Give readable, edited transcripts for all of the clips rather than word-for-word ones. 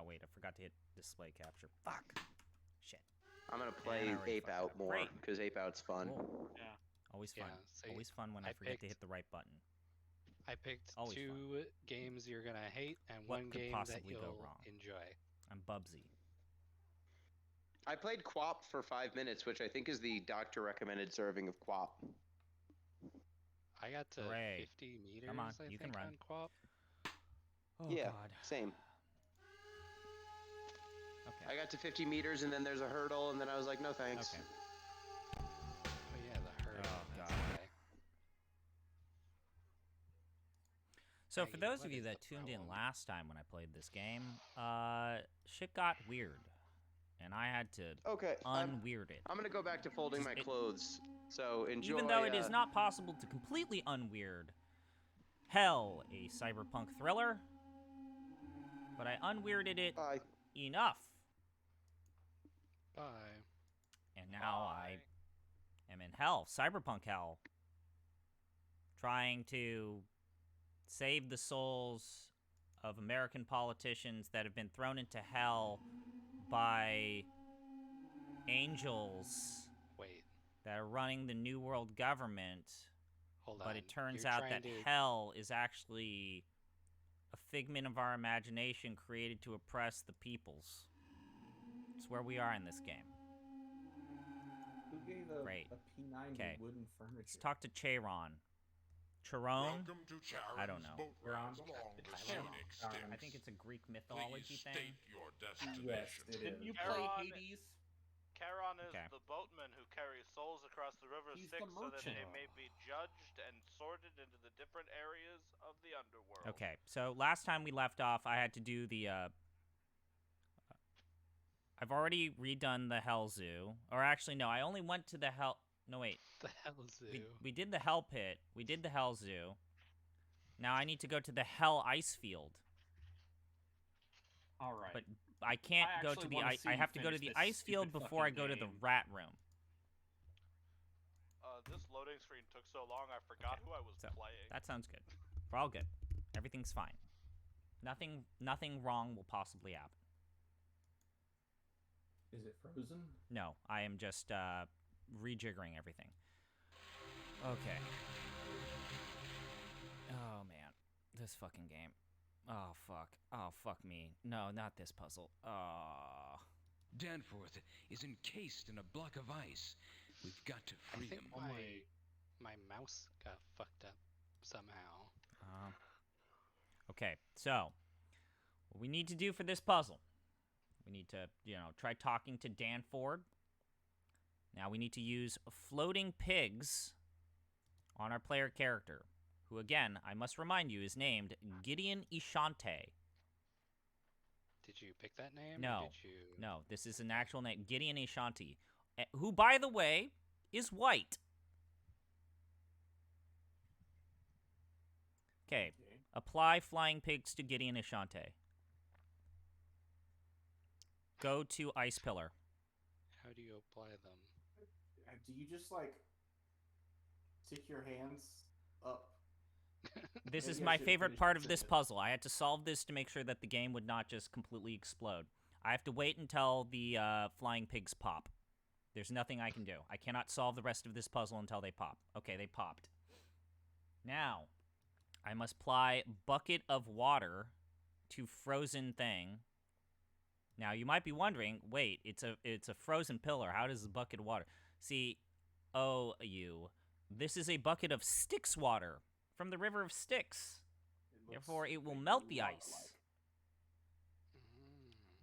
Oh, wait, I forgot to hit display capture. Fuck. Shit. I'm gonna play Ape Out more because Ape Out's fun. Cool. Yeah. Always fun. see, Always fun when I forget to hit the right button. I picked Always two games you're gonna hate and What one could game that possibly go you'll wrong? enjoy. I'm Bubsy. I played Quap for 5 minutes, which I think is the doctor recommended serving of Quap. I got to Hooray. 50 meters, Come on, I you think, can run. on Quap. Oh, yeah, God. same. Okay. I got to 50 meters, and then there's a hurdle, and then I was like, no thanks. Okay. Oh yeah, the hurdle. Oh, that's God. okay. So for Maggie, those what of you is that the tuned in problem? last time when I played this game, shit got weird. And I had to unweird it. I'm gonna go back to folding my clothes. So enjoy. Even though it is not possible to completely unweird Hell, a cyberpunk thriller, but I unweirded it enough. Bye. And now I am in hell, cyberpunk hell, trying to save the souls of American politicians that have been thrown into hell by angels that are running the New World government. Hold on. But it turns You're out trying that to- hell is actually a figment of our imagination created to oppress the peoples. It's where we are in this game. Who gave a P90 Okay. wooden furniture? Let's talk to Charon. Charon? Welcome to Charon's I don't know. boat rides along the scenic I think it's a Greek mythology Please thing. state your destination. Yes, it is. Didn't you play Hades? Charon is Okay. the boatman who carries souls across the river He's Styx the so that they merchant. may be judged and sorted into the different areas of the underworld. Okay, so last time we left off, I had to do the, I've already redone the Hell Zoo. Or actually, no, I only went to the Hell... No, wait. The Hell Zoo. We did the Hell Pit. We did the Hell Zoo. Now I need to go to the Hell Ice Field. All right. But I can't I go to actually the wanna ice. see I you have to go to finish the this ice field stupid before I fucking go to the game. rat room. This loading screen took so long I forgot who I was playing. That sounds good. We're all good. Everything's fine. Nothing wrong will possibly happen. Is it frozen? No, I am just rejiggering everything. Okay. Oh man, this fucking game. Oh fuck. Oh fuck me. No, not this puzzle. Oh. Danforth is encased in a block of ice. We've got to free him. My mouse got fucked up somehow. Okay, so what we need to do for this puzzle, we need to, try talking to Danford. Now we need to use floating pigs on our player character, who again, I must remind you, is named Gideon Ishante. Did you pick that name? No, Or did you... no, this is an actual name, Gideon Ishante, who, by the way, is white. Okay, apply flying pigs to Gideon Ishante. Go to Ice Pillar. How do you apply them? Do you just, like, stick your hands up? This is Maybe I my should favorite finish part the of this sentence. puzzle. I had to solve this to make sure that the game would not just completely explode. I have to wait until the flying pigs pop. There's nothing I can do. I cannot solve the rest of this puzzle until they pop. Okay, they popped. Now, I must apply bucket of water to frozen thing. Now, you might be wondering, wait, it's a frozen pillar. How does the bucket of water? See, this is a bucket of Styx water from the river of Styx. Therefore, it will melt the ice.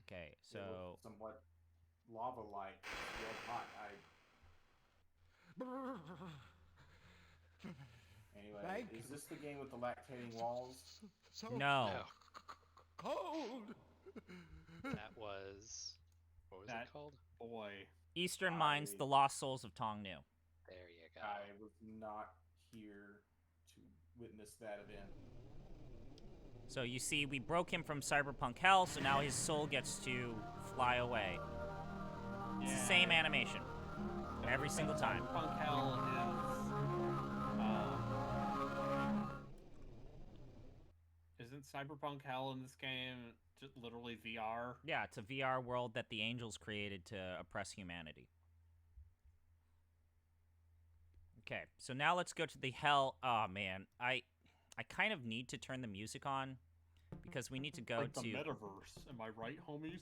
Okay, so... It looks somewhat lava-like. Red hot. Anyway, is this the game with the lactating walls? No. Cold. That was... What was it called? Boy. Eastern Mines, The Lost Souls of Tongnu. There you go. I was not here to witness that event. So you see, we broke him from Cyberpunk Hell, so now his soul gets to fly away. It's the same animation. Every single time. Cyberpunk Hell isn't Cyberpunk hell in this game just literally VR? Yeah, it's a VR world that the angels created to oppress humanity. Okay, so now let's go to the hell. Oh man, I kind of need to turn the music on because we need to go Like to the metaverse. Am I right, homies?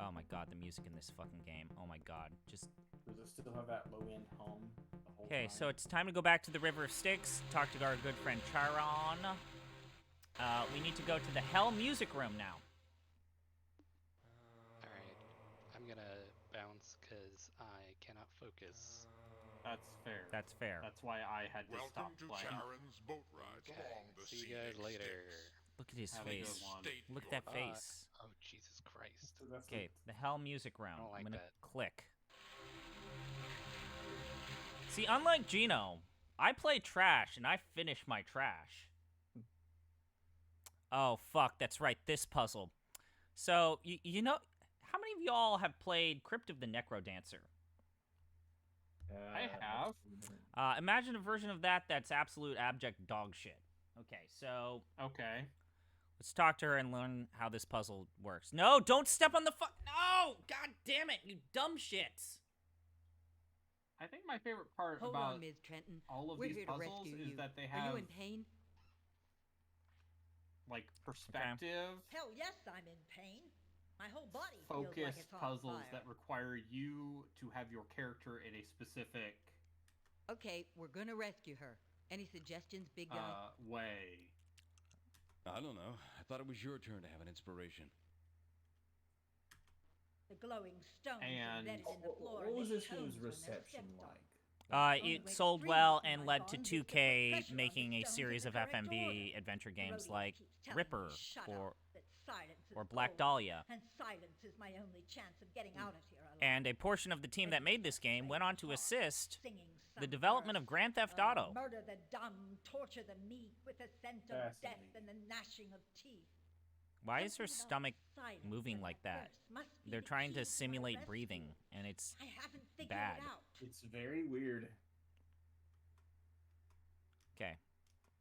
Oh my god, the music in this fucking game. Oh my god, just Does it still have that low-end hum the whole okay. time? So it's time to go back to the River of Styx. Talk to our good friend Chiron. We need to go to the Hell Music Room now. Alright. I'm gonna bounce because I cannot focus. That's fair. That's fair. That's why I had to stop Welcome to playing. Charon's boat rides Okay. along the See you scenic guys later. Styx. Look at his Have a good face. one. State Look at your that Fuck. face. Oh, Jesus Christ. So that's Okay, the Hell Music Room. don't like I'm gonna that. click. See, unlike Gino, I play trash and I finish my trash. Oh, fuck, that's right, this puzzle. So, you know, how many of y'all have played Crypt of the Necrodancer? I have. Imagine a version of that that's absolute abject dog shit. Okay, so Okay. let's talk to her and learn how this puzzle works. No, don't step on the No! God damn it, you dumb shits! I think my favorite part Hold about on, Ms. Trenton. all of We're these here to puzzles rescue is you. that they Are have you in pain? like perspective, Hell yes, I'm in pain. My whole body feels like focused it's on puzzles fire. that require you to have your character in a specific Okay, we're gonna rescue her. Any suggestions, big guy? way. I don't know. I thought it was your turn to have an inspiration. The glowing stones And embedded in the floor. what was and this the game's tones when they're reception stepped on. like? Only It way sold free well from and my led to bonds is to put 2K pressure on making these a stones series in of the correct FMV order. adventure The games rodeo like keeps telling Ripper me, "Shut or up, that silence is Black gold, Dahlia. And silence is my only chance of getting out of here alive. And a portion of the team that made this game went on to assist Singing the some development of verse. Grand Theft Auto. Murder the dumb, torture the meek with the scent of death Fascinating. and the gnashing of teeth. Why is her Something about stomach silence moving in like that? verse must be They're the trying key to my simulate rescue. breathing, and it's I haven't figured bad. it out. It's very weird. okay.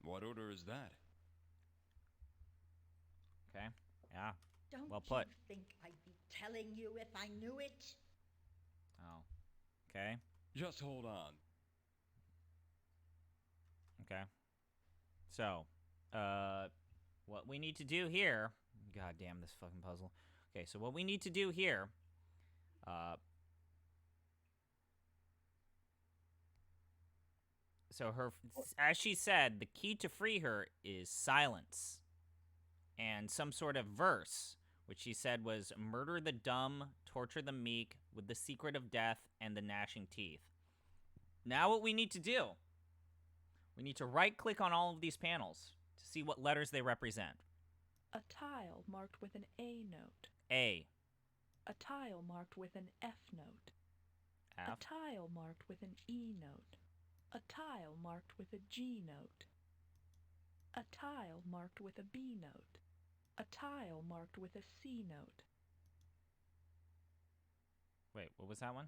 What order is that? Okay. Yeah. Don't Well put. you think I'd be telling you if I knew it? Oh. Okay. Just hold on. Okay. So, what we need to do here. God damn this fucking puzzle. Okay, so what we need to do here. So as she said, the key to free her is silence, and some sort of verse, which she said was murder the dumb, torture the meek, with the secret of death and the gnashing teeth. Now what we need to do. We need to right-click on all of these panels to see what letters they represent. A tile marked with an A note. A. A tile marked with an F note. A F. tile marked with an E note. A tile marked with a G note. A tile marked with a B note. A tile marked with a C note. Wait, what was that one?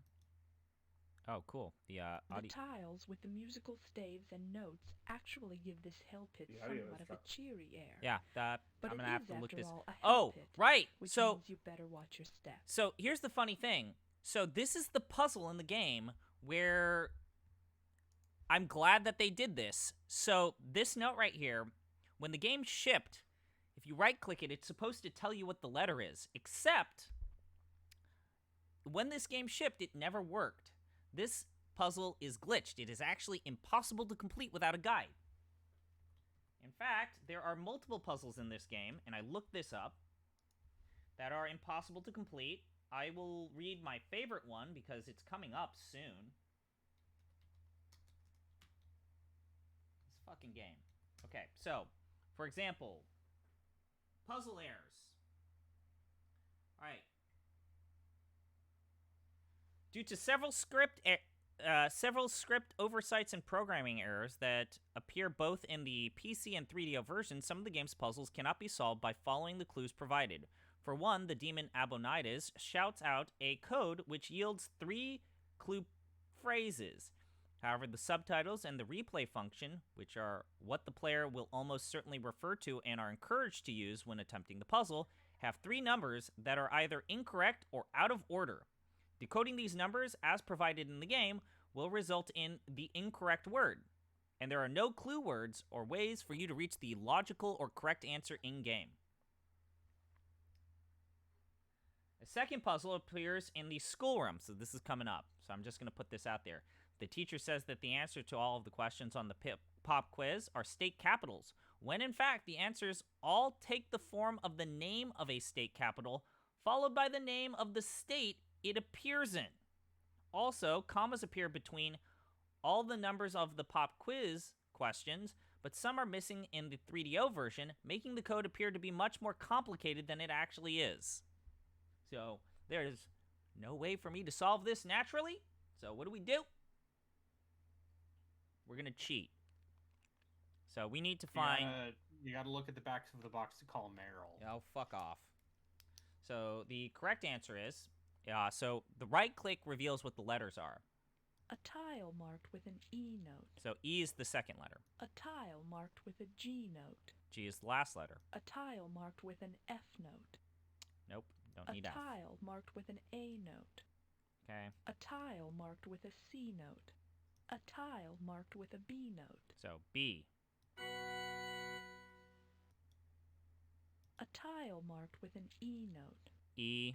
Oh, cool. The The audio. tiles with the musical staves and notes actually give this hell pit The audio somewhat is of a cheery air. Yeah, that. But I'm it gonna have is, to look after this. all, a hell Oh, pit, right. which So means you better watch your steps. So here's the funny thing. So this is the puzzle in the game where I'm glad that they did this. So this note right here, when the game shipped, if you right-click it, it's supposed to tell you what the letter is. Except, when this game shipped, it never worked. This puzzle is glitched. It is actually impossible to complete without a guide. In fact, there are multiple puzzles in this game, and I looked this up, that are impossible to complete. I will read my favorite one because it's coming up soon. This fucking game. Okay, so, for example, puzzle errors. Alright. Due to several script oversights and programming errors that appear both in the PC and 3DO versions, some of the game's puzzles cannot be solved by following the clues provided. For one, the demon Abonides shouts out a code which yields 3 clue phrases. However, the subtitles and the replay function, which are what the player will almost certainly refer to and are encouraged to use when attempting the puzzle, have 3 numbers that are either incorrect or out of order. Decoding these numbers, as provided in the game, will result in the incorrect word, and there are no clue words or ways for you to reach the logical or correct answer in-game. The second puzzle appears in the schoolroom, so this is coming up, so I'm just going to put this out there. The teacher says that the answer to all of the questions on the pop quiz are state capitals, when in fact the answers all take the form of the name of a state capital, followed by the name of the state it appears in. Also, commas appear between all the numbers of the pop quiz questions, but some are missing in the 3DO version, making the code appear to be much more complicated than it actually is. So, there's no way for me to solve this naturally, so what do? We're gonna cheat. So we need to find... You gotta look at the back of the box to call Meryl. Oh, fuck off. So the correct answer is... so the right click reveals what the letters are. A tile marked with an E note. So E is the second letter. A tile marked with a G note. G is the last letter. A tile marked with an F note. Nope, don't need A F. tile marked with an A note. Okay. A tile marked with a C note. A tile marked with a B note. So B. A tile marked with an E note. E.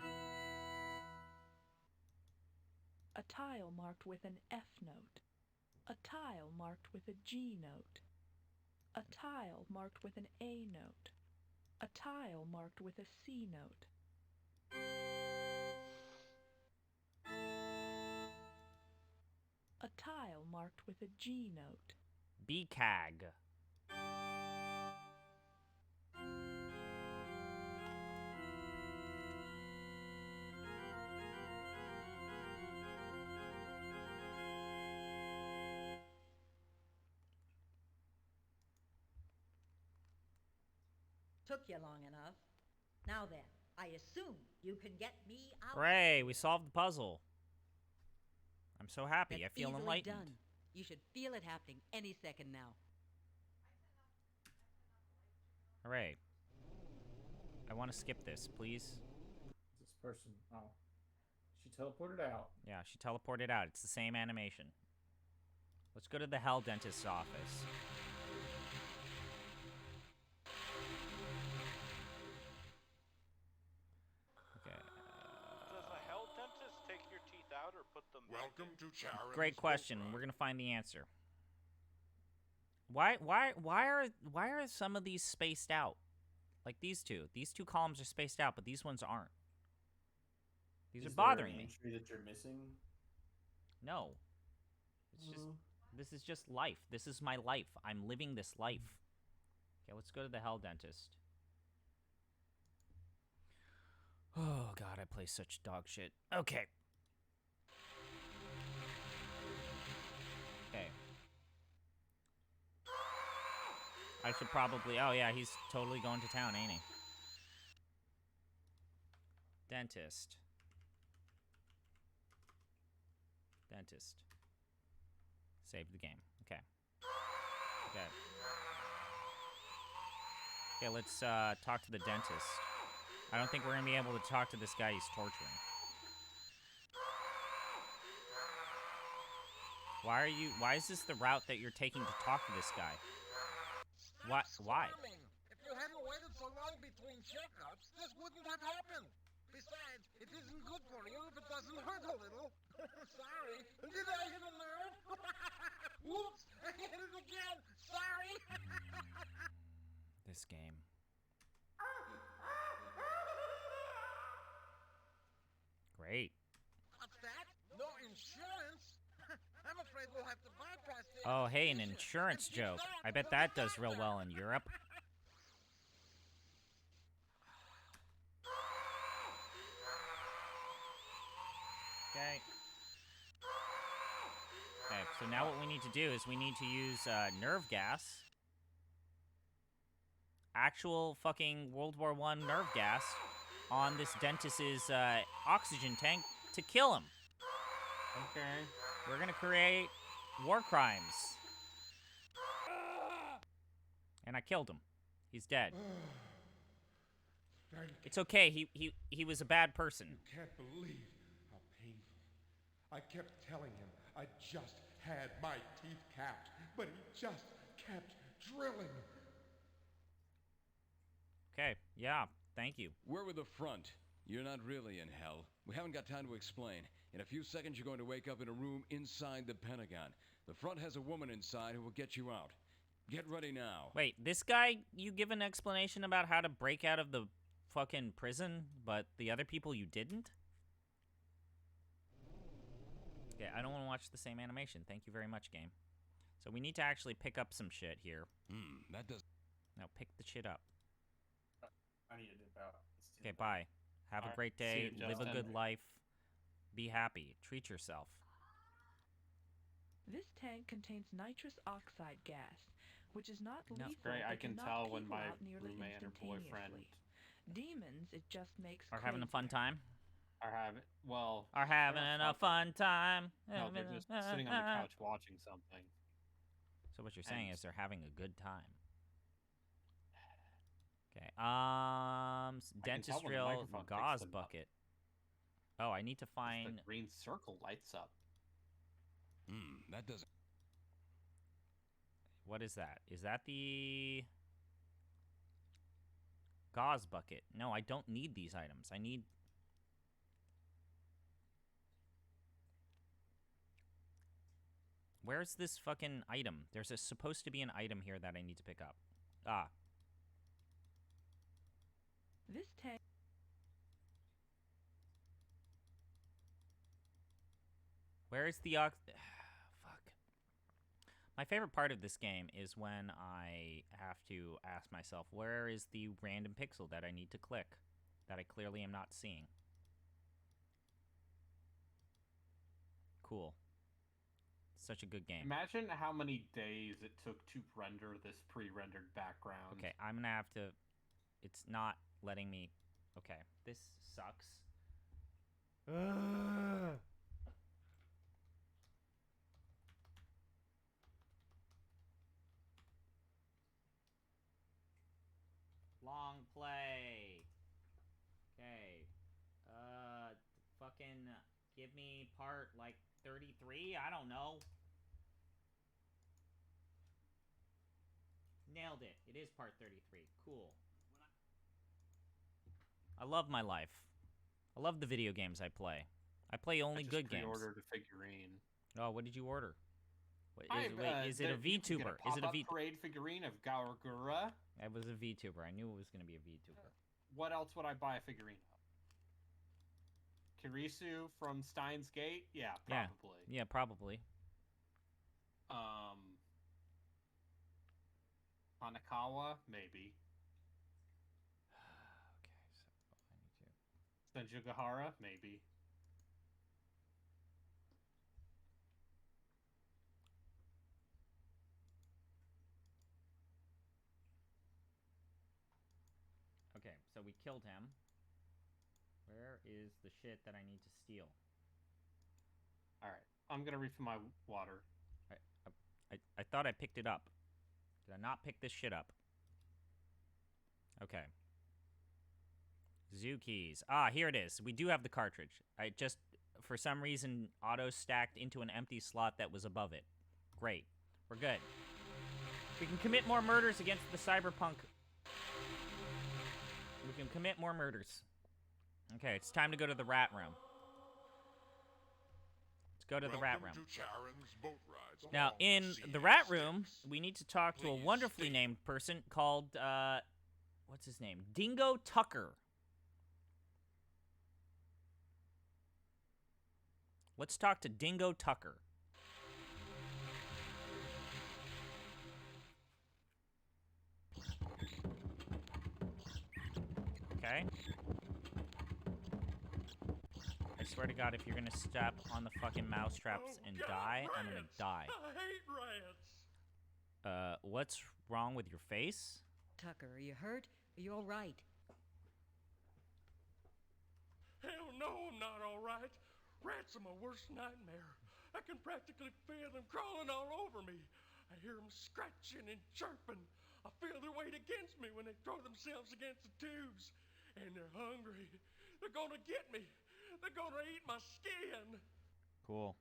A tile marked with an F note. A tile marked with a G note. A tile marked with an A note. A tile marked with a C note. A tile marked with a G note. B-CAG. Took you long enough. Now then, I assume you can get me out. Hooray, we solved the puzzle. I'm so happy. That's I feel easily enlightened. done. You should feel it happening any second now. Hooray. I want to skip this, please. This person. Oh. She teleported out. Yeah, she teleported out. It's the same animation. Let's go to the Hell Dentist's office. Okay. Does a hell dentist take your teeth out or put them back Welcome in? to Charon's Great question. Book We're Ride. gonna find the answer. Why are some of these spaced out? Like these two. These two columns are spaced out, but these ones aren't. These are bothering me. Entry that you're missing? No. It's just this is just life. This is my life. I'm living this life. Okay, let's go to the Hell Dentist. Oh god, I play such dog shit. Okay. Okay. I should probably... Oh, yeah, he's totally going to town, ain't he? Dentist. Dentist. Save the game. Okay. Okay. Okay, let's talk to the dentist. I don't think we're gonna be able to talk to this guy he's torturing. Why is this the route that you're taking to talk to this guy? Why? If you hadn't waited so long between checkups, this wouldn't have happened. Besides, it isn't good for you if it doesn't hurt a little. Sorry. Did I hit a nerve? Whoops! I hit it again. Sorry. This game. Great. What's that? No insurance? I'm afraid we'll have to bypass the... Oh, hey, an insurance joke. I bet that does real well in Europe. Okay. Okay, so now what we need to do is we need to use nerve gas. Actual fucking World War I nerve gas on this dentist's oxygen tank to kill him. Okay. We're gonna create war crimes. And I killed him. He's dead. Thank you. It's okay. He was a bad person. You can't believe how painful. I kept telling him I just had my teeth capped, but he just kept drilling. Okay, yeah, thank you. We're with the front. You're not really in hell. We haven't got time to explain. In a few seconds, you're going to wake up in a room inside the Pentagon. The front has a woman inside who will get you out. Get ready now. Wait, this guy, you give an explanation about how to break out of the fucking prison, but the other people you didn't? Okay, I don't want to watch the same animation. Thank you very much, game. So we need to actually pick up some shit here. That does. Now pick the shit up. I need to dip out. Okay, bye. Have a Alright, great see day. you, Live a Justin. good life. Be happy. Treat yourself. This tank contains nitrous oxide gas, which is not No. lethal. Great, I but can knock tell when people my out nearly roommate and her boyfriend instantaneously. Demons, it just makes Are having a fun crazier. time? are having, well, Are having they're a not fun time? No, they're just sitting on the couch watching something. So what you're saying And- is they're having a good time. Okay. can Dentist tell when the drill, microphone picks gauze them up. bucket. Oh, I need to find. The green circle lights up. That doesn't. What is that? Is that the gauze bucket? No, I don't need these items. I need. Where's this fucking item? There's supposed to be an item here that I need to pick up. Ah. This tank. Where's the fuck. My favorite part of this game is when I have to ask myself, where is the random pixel that I need to click that I clearly am not seeing? Cool. Such a good game. Imagine how many days it took to render this pre-rendered background. Okay, I'm gonna have to. It's not letting me. Okay, this sucks. Long play. Okay. Fucking give me part like 33. I don't know. Nailed it. It is part 33. Cool. I love my life. I love the video games I play. I play only I just good games. pre-ordered a figurine. Oh, what did you order? Wait, I, is it a you can get VTuber? Is it a pop-up V? parade figurine of Gargura? It was a VTuber. I knew it was gonna be a VTuber. What else would I buy a figurine of? Kirisu from Steins Gate? Yeah, Yeah. probably. Yeah, probably. Hanakawa? Maybe. Okay, so I need to. Senjugahara? Maybe. Okay, so we killed him. Where is the shit that I need to steal? Alright, I'm gonna refill my water. I thought I picked it up. Did I not pick this shit up? Okay. Zoo keys. Ah, here it is. We do have the cartridge. I just, for some reason, auto-stacked into an empty slot that was above it. Great. We're good. We can commit more murders against the Cyberpunk. We can commit more murders. Okay, it's time to go to the rat room. Let's go to the rat room. Welcome to Charon's boat rides Now, along in the the rat CX6. room, we need to talk to a Please wonderfully stay. named person called, what's his name? Dingo Tucker. Let's talk to Dingo Tucker. Okay. I swear to God, if you're gonna step on the fucking mousetraps and die, I'm gonna die. I hate rats. What's wrong with your face? Tucker, are you hurt? Are you all right? Hell no, I'm not all right. Rats are my worst nightmare. I can practically feel them crawling all over me. I hear them scratching and chirping. I feel their weight against me when they throw themselves against the tubes. And they're hungry. They're gonna get me. They're gonna eat my skin. Cool.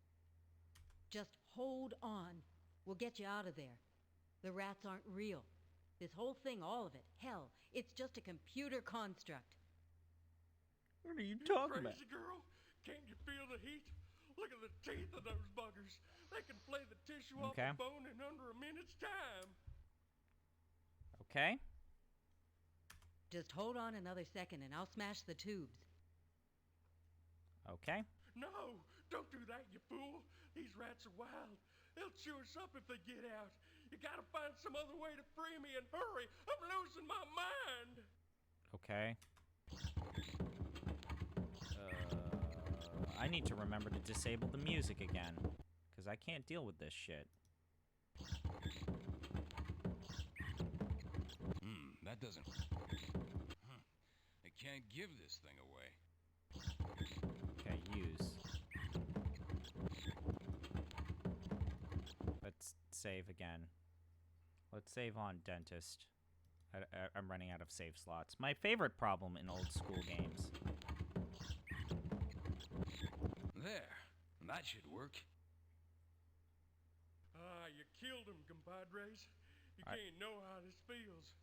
Just hold on. We'll get you out of there. The rats aren't real. This whole thing, all of it, hell, it's just a computer construct. What are you talking about? Crazy girl, can't you feel the heat? Look at the teeth of those buggers. They can flay the tissue off Okay. the bone in under a minute's time. Okay. Just hold on another second and I'll smash the tubes. Okay. No, don't do that, you fool. These rats are wild. They'll chew us up if they get out. You gotta find some other way to free me and hurry. I'm losing my mind. Okay. I need to remember to disable the music again, because I can't deal with this shit. That doesn't... I can't give this thing away. Okay, use. Let's save again. Let's save on dentist. I'm running out of save slots. My favorite problem in old school games. There. That should work. Ah, you killed him, compadres. You can't know how this feels.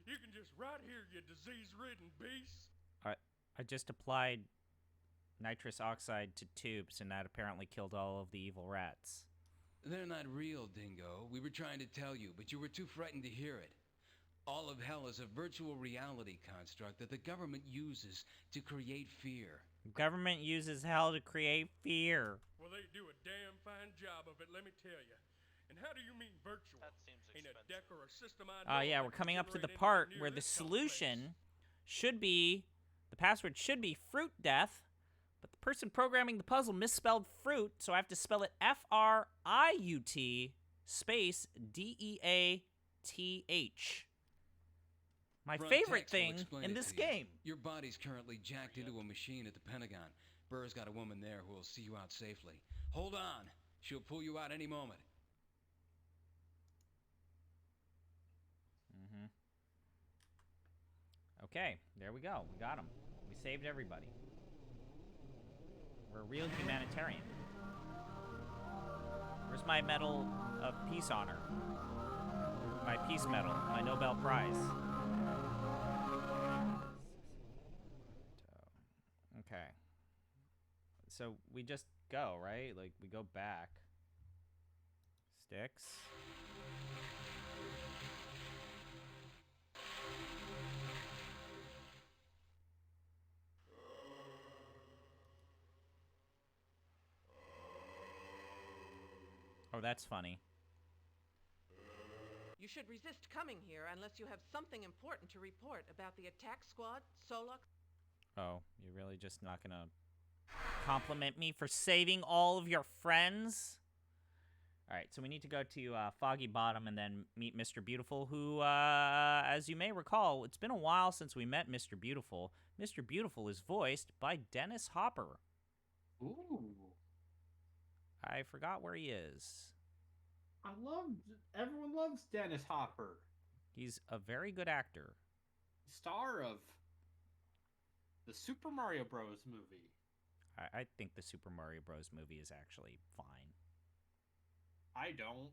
You can just right here, you disease-ridden beast. I just applied nitrous oxide to tubes, and that apparently killed all of the evil rats. They're not real, Dingo. We were trying to tell you, but you were too frightened to hear it. All of hell is a virtual reality construct that the government uses to create fear. Government uses hell to create fear. Well, they do a damn fine job of it, let me tell you. And how do you mean virtual? That seems Ain't expensive. a deck or a system I know Yeah, that we're can coming up to the generate part anywhere where near the this solution complex. should be, the password should be fruit death, but the person programming the puzzle misspelled fruit, so I have to spell it F-R-I-U-T space D-E-A-T-H. My Front favorite text will thing explain in it this to you. game. Your body's currently jacked into a machine at the Pentagon. Burr's got a woman there who will see you out safely. Hold on. She'll pull you out any moment. Okay, there we go. We got him. We saved everybody. We're a real humanitarian. Where's my Medal of Peace Honor? My Peace Medal, my Nobel Prize. Okay. So we just go, right? Like, we go back. Sticks. Oh, that's funny. You should resist coming here unless you have something important to report about the attack squad, Solux. Oh, you're really just not gonna compliment me for saving all of your friends? Alright, so we need to go to Foggy Bottom and then meet Mr. Beautiful, who, as you may recall, it's been a while since we met Mr. Beautiful. Mr. Beautiful is voiced by Dennis Hopper. Ooh. I forgot where he is. Everyone loves Dennis Hopper. He's a very good actor. Star of the Super Mario Bros. Movie. I think the Super Mario Bros. Movie is actually fine. I don't.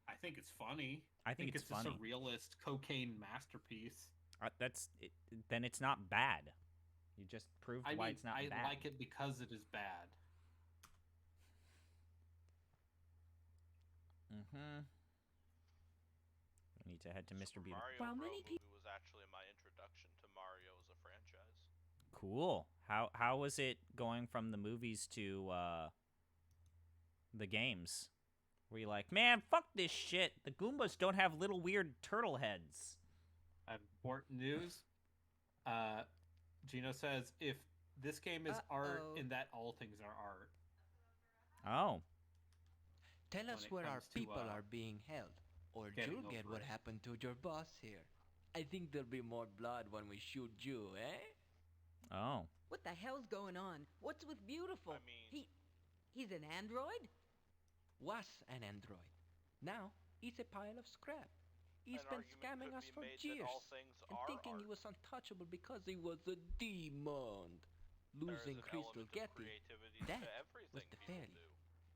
I think it's funny. I think it's just funny. a realist cocaine masterpiece. Then it's not bad. You just proved why it's not bad. I like it because it is bad. Mm-hmm. We need to head to Mr. Beautiful. Mario While Bros. many movie was actually my introduction to Mario as a franchise. Cool. How was it going from the movies to the games? Were you like, man, fuck this shit. The Goombas don't have little weird turtle heads. Important news. Gino says if this game is art, in that all things are art. Oh. Tell us where our to, people are being held, or you'll get what happened to your boss here. I think there'll be more blood when we shoot you, eh? What the hell's going on? What's with Beautiful? I mean... He's an android? was an android. Now, he's a pile of scrap. He's been scamming us for years and thinking he was untouchable because he was a demon. Losing Crystal Getty, that was the fairy.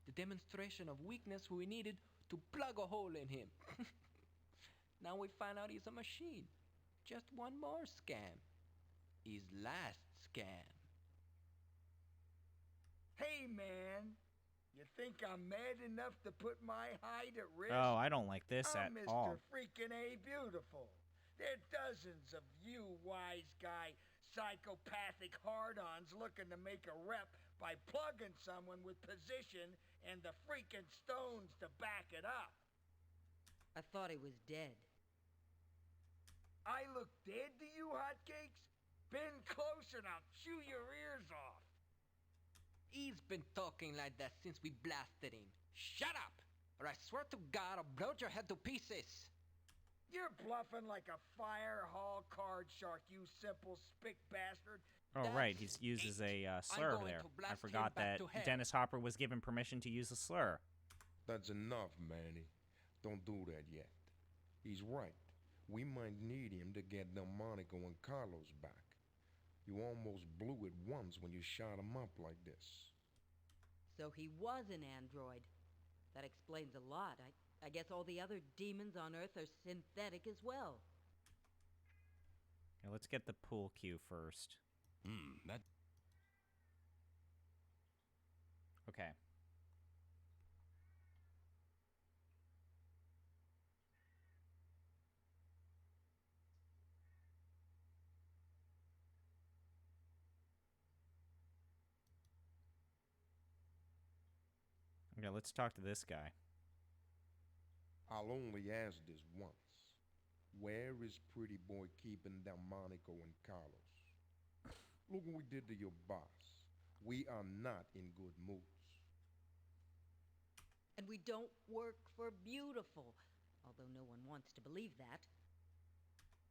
The demonstration of weakness we needed to plug a hole in him. Now we find out he's a machine. Just one more scam. His last scam. Hey, man. You think I'm mad enough to put my hide at risk? Oh, I don't like this I'm at Mr. all. Freaking A Beautiful. There are dozens of you wise guy psychopathic hard-ons looking to make a rep by plugging someone with position and the freaking stones to back it up. I thought he was dead. I look dead to you, hotcakes? Bend closer and I'll chew your ears off. He's been talking like that since we blasted him. Shut up, or I swear to God I'll blow your head to pieces. You're bluffing like a fire hall card shark, you simple spick bastard. Oh, right. He uses a slur over there. I forgot that Dennis Hopper was given permission to use a slur. That's enough, Manny. Don't do that yet. He's right. We might need him to get Delmonico and Carlos back. You almost blew it once when you shot him up like this. So he was an android. That explains a lot. I guess all the other demons on Earth are synthetic as well. Yeah, let's get the pool cue first. That... Okay. Okay, let's talk to this guy. I'll only ask this once. Where is pretty boy keeping Delmonico and Carlos? Look what we did to your boss. We are not in good moods. And we don't work for Beautiful, although no one wants to believe that.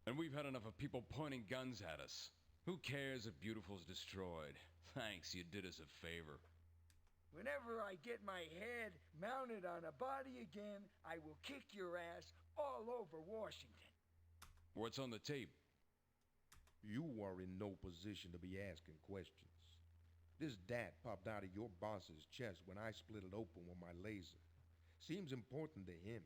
And we've had enough of people pointing guns at us. Who cares if Beautiful's destroyed? Thanks, you did us a favor. Whenever I get my head mounted on a body again, I will kick your ass all over Washington. What's on the tape? You are in no position to be asking questions. This dat popped out of your boss's chest when I split it open with my laser. Seems important to him.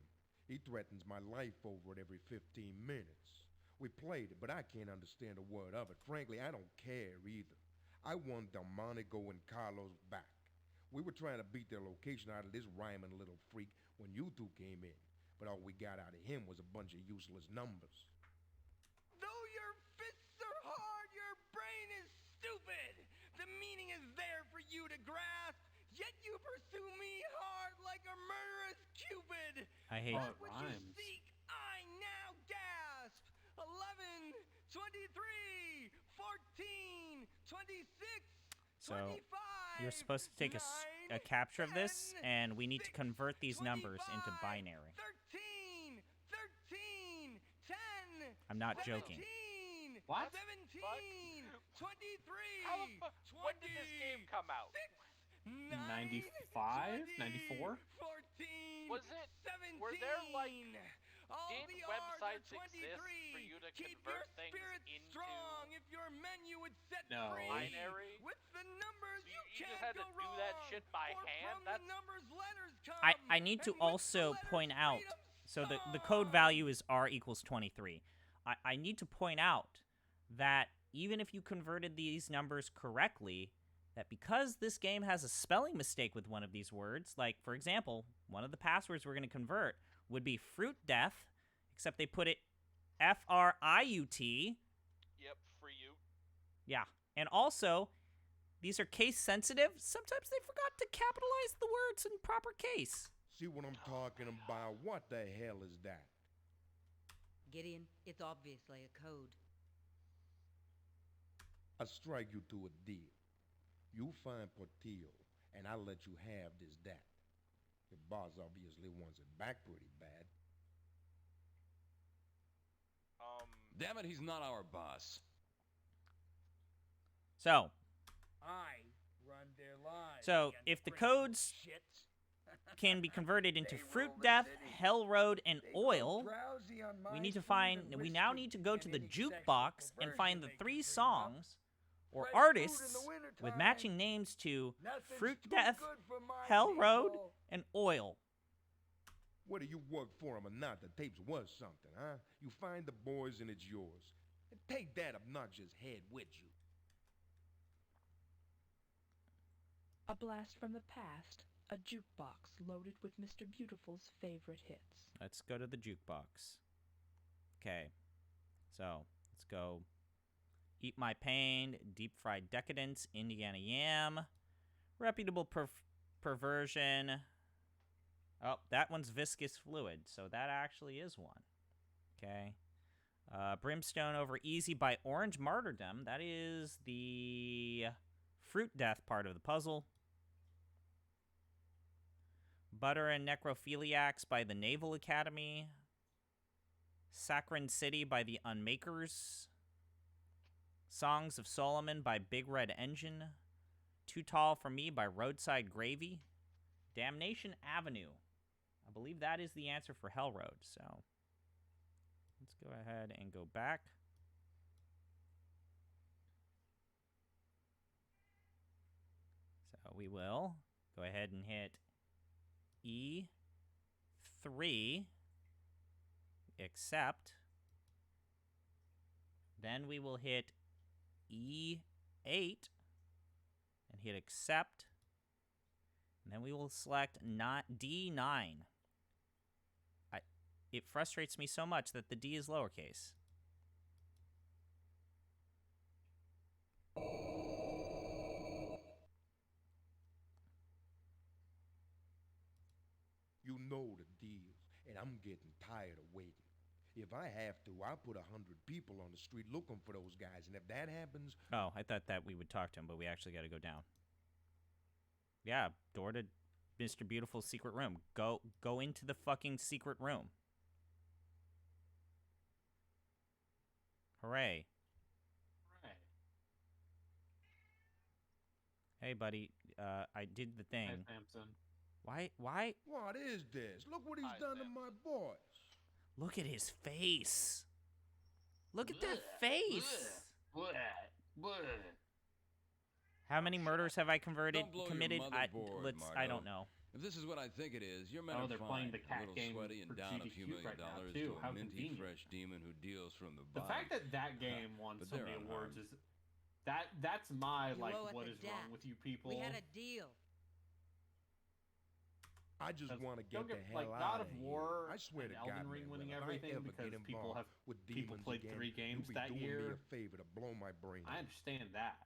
He threatens my life over it every 15 minutes. We played it, but I can't understand a word of it. Frankly, I don't care either. I want Delmonico and Carlos back. We were trying to beat their location out of this rhyming little freak when you two came in. But all we got out of him was a bunch of useless numbers. Though your fists are hard, your brain is stupid. The meaning is there for you to grasp, yet you pursue me hard like a murderous Cupid. I hate What would you seek? I now gasp. 11, 23, 14, 26, So 25. you're supposed to take a capture of this, and we need to convert these numbers into binary. 13, 13, 10. I'm not joking. 17, What? 17, 23, When did this game come out? 95? 94? 14, Was it? 17. Were there like All did the websites R's are exist 23. for you to Keep convert your things spirit into strong if your menu would set No. free. binary? With the numbers So you you can't just had to go do that wrong. shit by For hand? from That's the numbers letters come. I need to and with the also letters point out, freedom's so the code value is R equals 23. I need to point out that even if you converted these numbers correctly, that because this game has a spelling mistake with one of these words, like, for example, one of the passwords we're going to convert would be fruit death, except they put it F-R-I-U-T. Yep, free you. Yeah. And also, these are case sensitive. Sometimes they forgot to capitalize the words in proper case. See what I'm talking about? What the hell is that? Gideon, it's obviously a code. I'll strike you to a deal. You find Portillo, and I'll let you have this dat. The boss obviously wants it back pretty bad. Damn it, he's not our boss. So, I run their lives. So, you if the ungrateful codes- shits. can be converted into Fruit Death, Hell Road, and Oil. We now need to go to the jukebox and find the 3 songs or artists with matching names to Fruit Death, Hell Road, and Oil. Whether you work for 'em or not, the tapes was something, huh? You find the boys and it's yours. And take that obnoxious head with you. A blast from the past. A jukebox loaded with Mr. Beautiful's favorite hits. Let's go to the jukebox. Okay. So, let's go. Eat My Pain, Deep Fried Decadence, Indiana Yam, Reputable Perversion. Oh, that one's Viscous Fluid, so that actually is one. Okay. Brimstone Over Easy by Orange Martyrdom. That is the Fruit Death part of the puzzle. Butter and Necrophiliacs by the Naval Academy. Saccharine City by the Unmakers. Songs of Solomon by Big Red Engine. Too Tall for Me by Roadside Gravy. Damnation Avenue. I believe that is the answer for Hell Road, so let's go ahead and go back. So we will go ahead and hit E3, accept. Then we will hit E8 and hit accept. And then we will select D9. It frustrates me so much that the D is lowercase. You know the deal, and I'm getting tired of waiting. If I have to, I'll put 100 people on the street looking for those guys, and if that happens... Oh, I thought that we would talk to him, but we actually got to go down. Yeah, door to Mr. Beautiful's secret room. Go into the fucking secret room. Hooray. Hey, buddy. I did the thing. Hi, Samson. Why? What is this? Look what he's done to my boys. Look at his face. Look at that face. How many murders have I committed? I don't know. If this is what I think it is, you're meant to they're find playing the cat a little game sweaty and for down a GDQ few million right now, dollars too. to How a minty convenient. fresh demon who deals from the The bottom. fact that that game won But so they're many awards unharmed. is that's my You like owe us what a is debt. wrong with you people. We had a deal. I just want to Don't get the get hell like out God of of War here. I swear and to God, Elden Ring man, winning if everything I ever because get people involved have with people demons played again, 3 games you'll be that doing year. me a favor to blow my brain I out. understand that.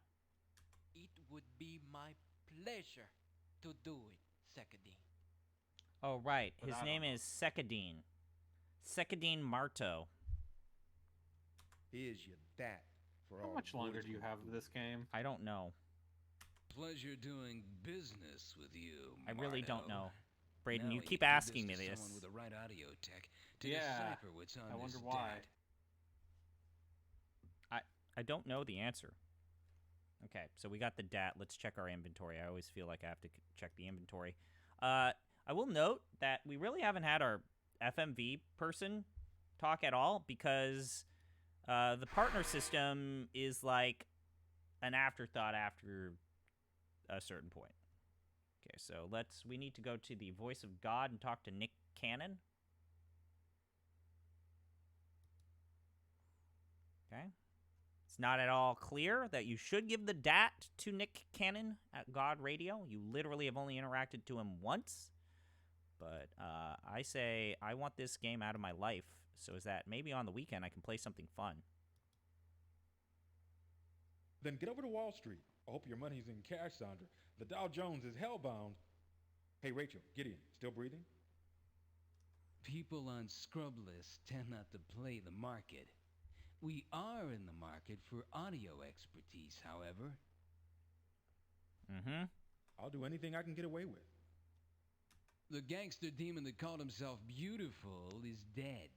It would be my pleasure to do it, Sekadine. Oh, right. But His I name don't know. is Sekadine. Sekadine Marto. Here's your dat for How all much the longer boys do you go have through. of this game? I don't know. Pleasure doing business with you, I really don't Marto. know. Braden, Now you keep give asking me to this. Someone with the right audio tech to Yeah, decipher what's on I this wonder why. dat. I don't know the answer. Okay, so we got the DAT. Let's check our inventory. I always feel like I have to check the inventory. I will note that we really haven't had our FMV person talk at all because the partner system is like an afterthought after a certain point. Okay, so we need to go to the Voice of God and talk to Nick Cannon. Okay. It's not at all clear that you should give the DAT to Nick Cannon at God Radio. You literally have only interacted to him once. But I say I want this game out of my life so is that maybe on the weekend I can play something fun. Then get over to Wall Street. I hope your money's in cash, Sandra. The Dow Jones is hellbound. Hey, Rachel, Gideon, still breathing? People on scrub lists tend not to play the market. We are in the market for audio expertise, however. Mm-hmm. I'll do anything I can get away with. The gangster demon that called himself Beautiful is dead.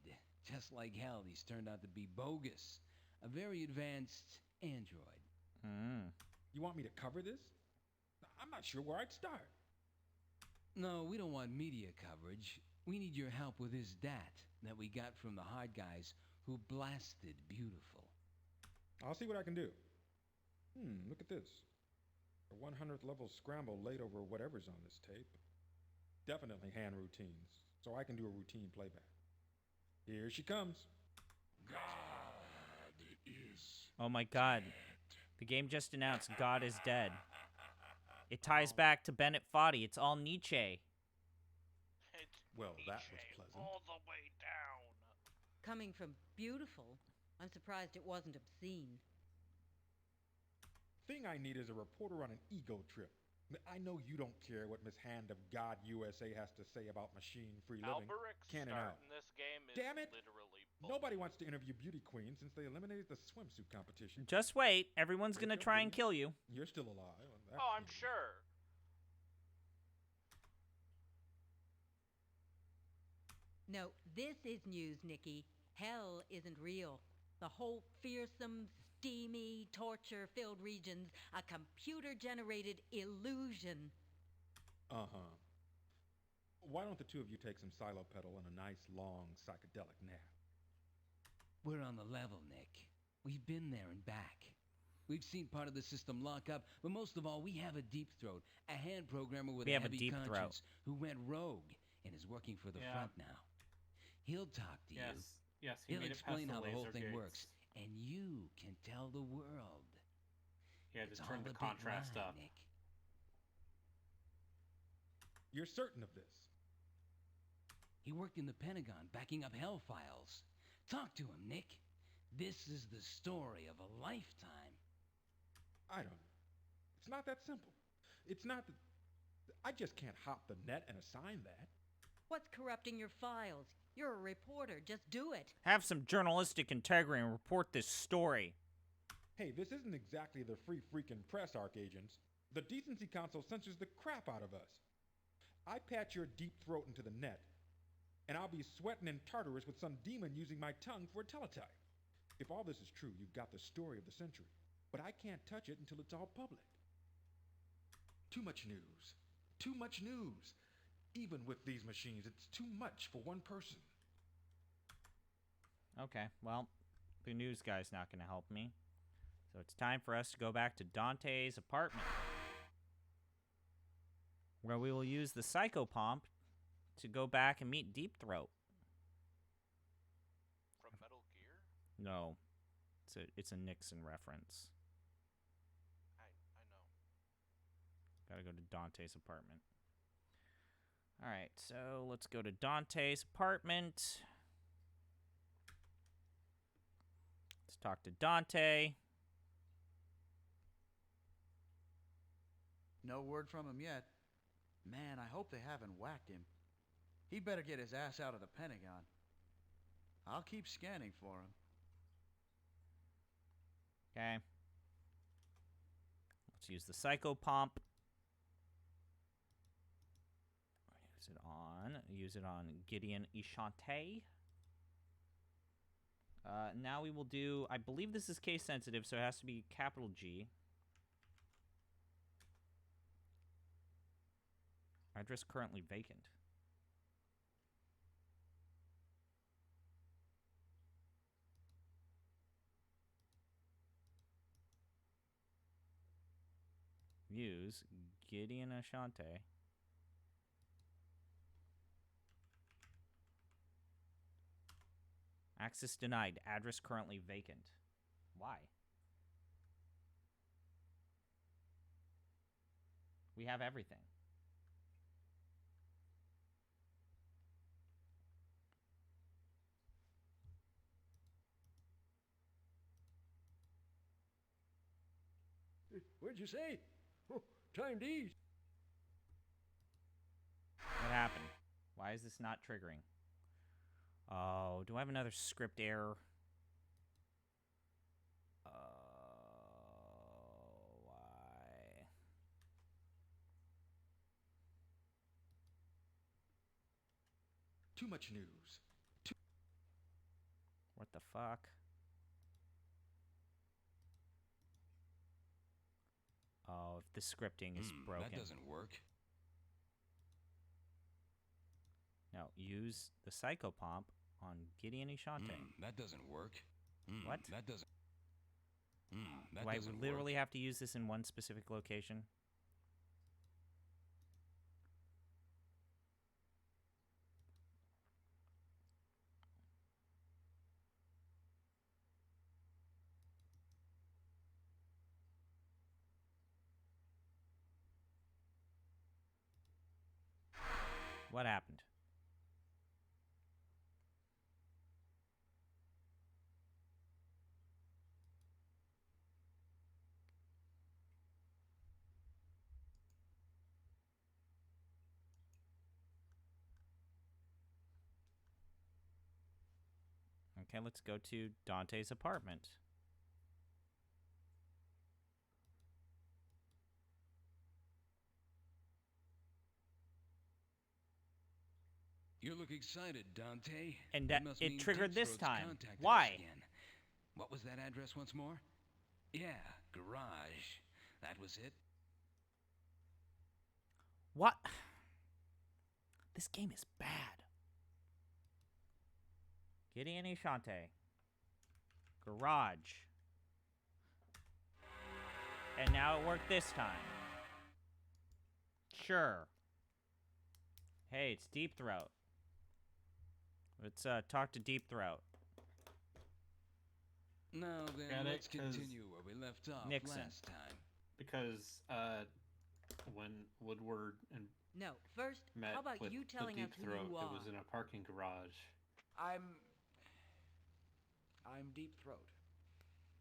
Just like hell, he's turned out to be bogus. A very advanced android. You want me to cover this? I'm not sure where I'd start. No, we don't want media coverage. We need your help with his dat that we got from the hard guys who blasted Beautiful. I'll see what I can do. Look at this. A 100th level scramble laid over whatever's on this tape. Definitely hand routines, so I can do a routine playback. Here she comes. God is Oh my god. The game just announced God is dead. It ties back to Bennett Foddy. It's all Nietzsche. Well, that was pleasant. All the way down. Coming from Beautiful, I'm surprised it wasn't obscene. Thing I need is a reporter on an ego trip. I know you don't care what Miss Hand of God USA has to say about machine-free living. Alberic Can and start out. in this game is Damn it! literally Nobody wants to interview beauty queens since they eliminated the swimsuit competition. Just wait. Everyone's gonna try and kill you. You're still alive. Oh, I'm sure. No, this is news, Nikki. Hell isn't real. The whole fearsome, steamy, torture-filled region's a computer-generated illusion. Uh-huh. Why don't the two of you take some silopedal and a nice, long, psychedelic nap? We're on the level, Nick. We've been there and back. We've seen part of the system lock up, but most of all, we have a deep throat, a hand programmer with a heavy conscience who went rogue and is working for the front now. He'll talk to you. Yes, He'll explain how the whole thing works, and you can tell the world. Yeah, just turn the contrast up. Nick. You're certain of this? He worked in the Pentagon backing up Hell Files. Talk to him, Nick. This is the story of a lifetime. I don't know. It's not that simple. It's not that... I just can't hop the net and assign that. What's corrupting your files? You're a reporter. Just do it. Have some journalistic integrity and report this story. Hey, this isn't exactly the free freaking press, Arc agents. The Decency Council censors the crap out of us. I patch your deep throat into the net, and I'll be sweating in Tartarus with some demon using my tongue for a teletype. If all this is true, you've got the story of the century. But I can't touch it until it's all public. Too much news. Too much news. Even with these machines, it's too much for one person. Okay, well, the news guy's not going to help me. So it's time for us to go back to Dante's apartment, where we will use the Psychopomp to go back and meet Deep Throat. From Metal Gear? No, it's a Nixon reference. I know. Gotta go to Dante's apartment. Alright, so let's go to Dante's apartment. Let's talk to Dante. No word from him yet. Man, I hope they haven't whacked him. He better get his ass out of the Pentagon. I'll keep scanning for him. Okay. Let's use the Psychopomp. Use it on Gideon Ishante. Now we will do, I believe this is case sensitive, so it has to be capital G. Address currently vacant. Use Gideon Ashante. Access denied. Address currently vacant. Why? We have everything. What'd you say? Oh, timed ease. What happened? Why is this not triggering? Oh, do I have another script error? Why? Too much news. What the fuck? Oh, if the scripting is broken. That doesn't work. Now, use the Psychopomp on Gideon Ishante. That doesn't work. What? That doesn't... that Do I doesn't literally work. have to use this in one specific location? What happened? Okay, let's go to Dante's apartment. You look excited, Dante. And That must it mean triggered Deep this Throat's time. contacted us Why? again. What was that address once more? Yeah, garage. That was it. What? This game is bad. Gideon Ishante. Garage. And now it worked this time. Sure. Hey, it's Deep Throat. Let's talk to Deep Throat. Now then, let's continue where we left off Nixon. last time. Because when Woodward and No, first, met how about with you telling the us Deep who Throat, you are? it was in a parking garage. I'm Deep Throat.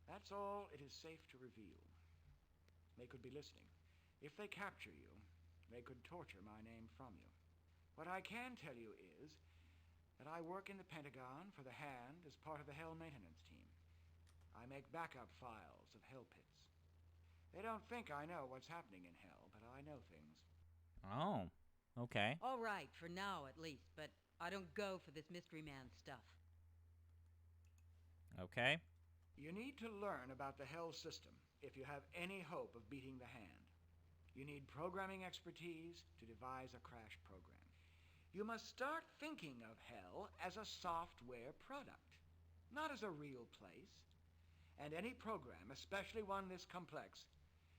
That's all it is safe to reveal. They could be listening. If they capture you, they could torture my name from you. What I can tell you is that I work in the Pentagon for the Hand as part of the Hell Maintenance Team. I make backup files of Hell Pits. They don't think I know what's happening in Hell, but I know things. Oh, okay. All right, for now at least, but I don't go for this mystery man stuff. Okay. You need to learn about the Hell system if you have any hope of beating the Hand. You need programming expertise to devise a crash program. You must start thinking of Hell as a software product, not as a real place. And any program, especially one this complex,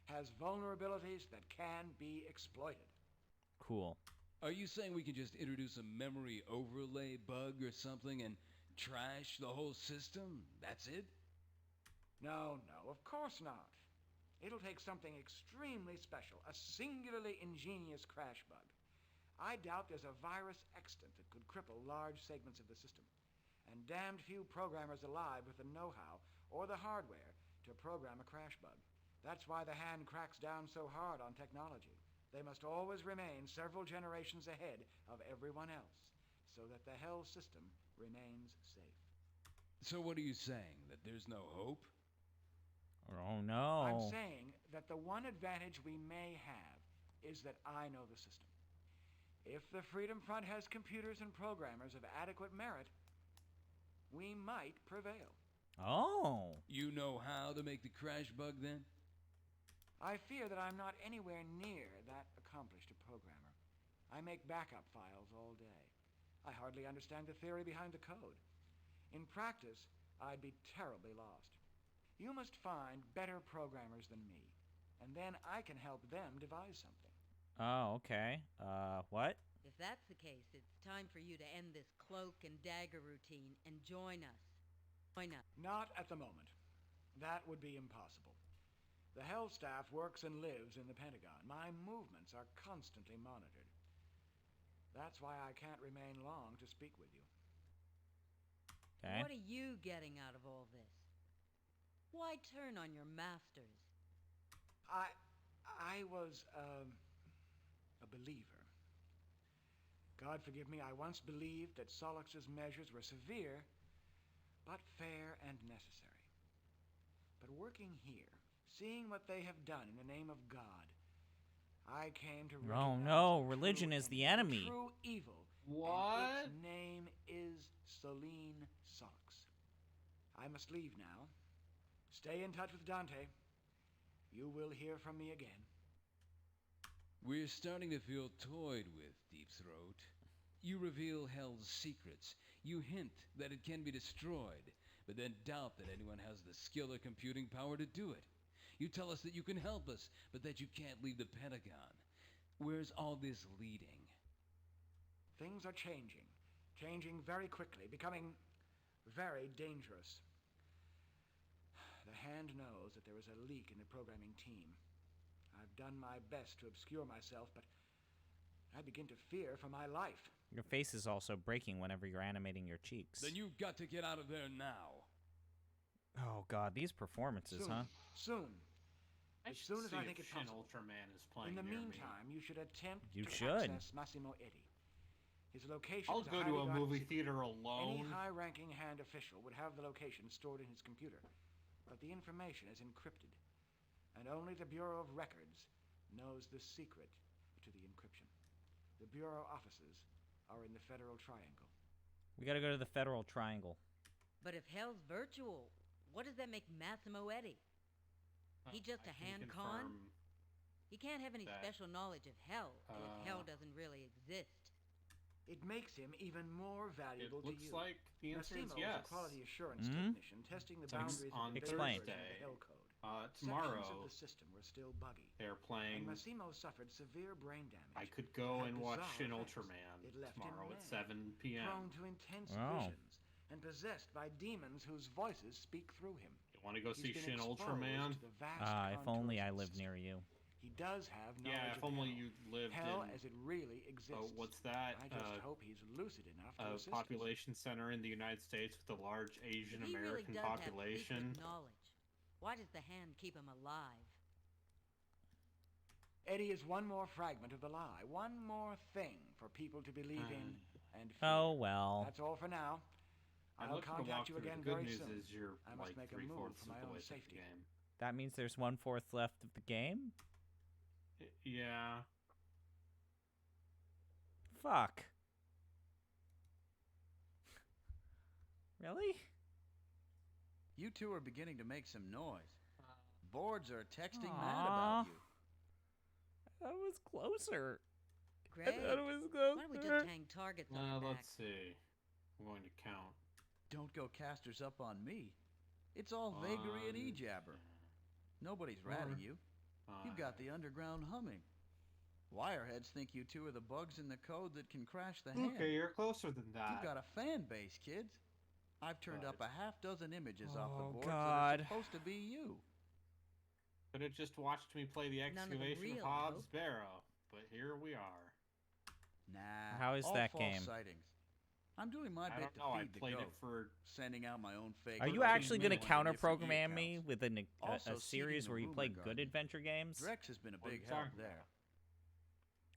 has vulnerabilities that can be exploited. Cool. Are you saying we can just introduce a memory overlay bug or something and trash the whole system? That's it? No, of course not. It'll take something extremely special, a singularly ingenious crash bug. I doubt there's a virus extant that could cripple large segments of the system. And damned few programmers alive with the know-how or the hardware to program a crash bug. That's why the Hand cracks down so hard on technology. They must always remain several generations ahead of everyone else, so that the Hell system remains safe. So what are you saying? That there's no hope? Oh, no. I'm saying that the one advantage we may have is that I know the system. If the Freedom Front has computers and programmers of adequate merit, we might prevail. Oh. You know how to make the crash bug then? I fear that I'm not anywhere near that accomplished a programmer. I make backup files all day. I hardly understand the theory behind the code. In practice, I'd be terribly lost. You must find better programmers than me, and then I can help them devise something. Oh, okay. What? If that's the case, it's time for you to end this cloak and dagger routine and join us. Not at the moment. That would be impossible. The Hell staff works and lives in the Pentagon. My movements are constantly monitored. That's why I can't remain long to speak with you. Okay. What are you getting out of all this? Why turn on your masters? I was a believer. God forgive me, I once believed that Solix's measures were severe, but fair and necessary. But working here, seeing what they have done in the name of God, I came to recognize Oh, no. the Religion true is the enemy, enemy. true evil. What? And its name is Celine Solix. I must leave now. Stay in touch with Dante. You will hear from me again. We're starting to feel toyed with, Deep Throat. You reveal Hell's secrets. You hint that it can be destroyed, but then doubt that anyone has the skill or computing power to do it. You tell us that you can help us, but that you can't leave the Pentagon. Where's all this leading? Things are changing. Changing very quickly, becoming very dangerous. The Hand knows that there is a leak in the programming team. I've done my best to obscure myself, but I begin to fear for my life. Your face is also breaking whenever you're animating your cheeks. Then you've got to get out of there now. Oh god, these performances, huh? Soon. As soon as I think it's Shin possible. Ultraman is playing In the near meantime, you should attempt You to should. access Massimo Eddy. His location I'll is go to highly a guarded movie secret. theater Any alone. high-ranking Hand official would have the location stored in his computer, but the information is encrypted, and only the Bureau of Records knows the secret to the encryption. The Bureau offices are in the Federal Triangle. We gotta go to the Federal Triangle. But if Hell's virtual, what does that make Massimo Eddy? He just a hand con? He can't have any special knowledge of Hell if Hell doesn't really exist. It makes him even more valuable to you. Looks like the answer is Massimo yes. is a quality assurance technician testing the boundaries on of the Explain. version of the Hell code. Tomorrow, Sections of the system were still buggy. they're And playing. Massimo suffered severe brain damage. I could go Had and watch bizarre Shin effects. Ultraman It left him tomorrow at mad, 7 p.m. prone to intense Wow. visions, and possessed by demons whose voices speak through him. You want to go He's see been Shin exposed Ultraman? to the vast If only contours I of the lived system. near you. He does have knowledge Yeah, if of only Hell. you lived Hell in as it really exists. what's that? I just hope he's lucid enough to A assist us. population center in the United States with a large Asian If he really American does population. have secret knowledge, why does the Hand keep him alive? Eddie is one more fragment of the lie, one more thing for people to believe in and fear. Oh well. That's all for now. I'm I'll looking to walk contact you through. again The good very news soon. is you're I must like make a move 3/4 for of my the own way through safety. the game. That means there's 1/4 left of the game? Yeah. Fuck. Really? You two are beginning to make some noise. Boards are texting Aw. mad about you. That was closer. Great. That was Why closer. don't we just hang targets on our back? Let's see. I'm going to count. Don't go casters up on me. It's all vagary and e-jabber. Nobody's ratting you. You've got the underground humming. Wireheads think you two are the bugs in the code that can crash the hand. Okay, you're closer than that. You've got a fan base, kids. I've turned up a half-dozen images off the Oh, boards God. that are supposed to be you. Could have just watched me play the None of them excavation of real, Hobbs Hope. Barrow, but here we are. Nah. How is all that false game? sightings. I'm doing my I bit don't to know. I feed the played it goat. for. Sending out my own fake. Are you 13 actually going to minute counter one for program e-accounts. me with a Also series seeding where the you play rumor good garden. adventure games? Drex has been a What are big you help talking there.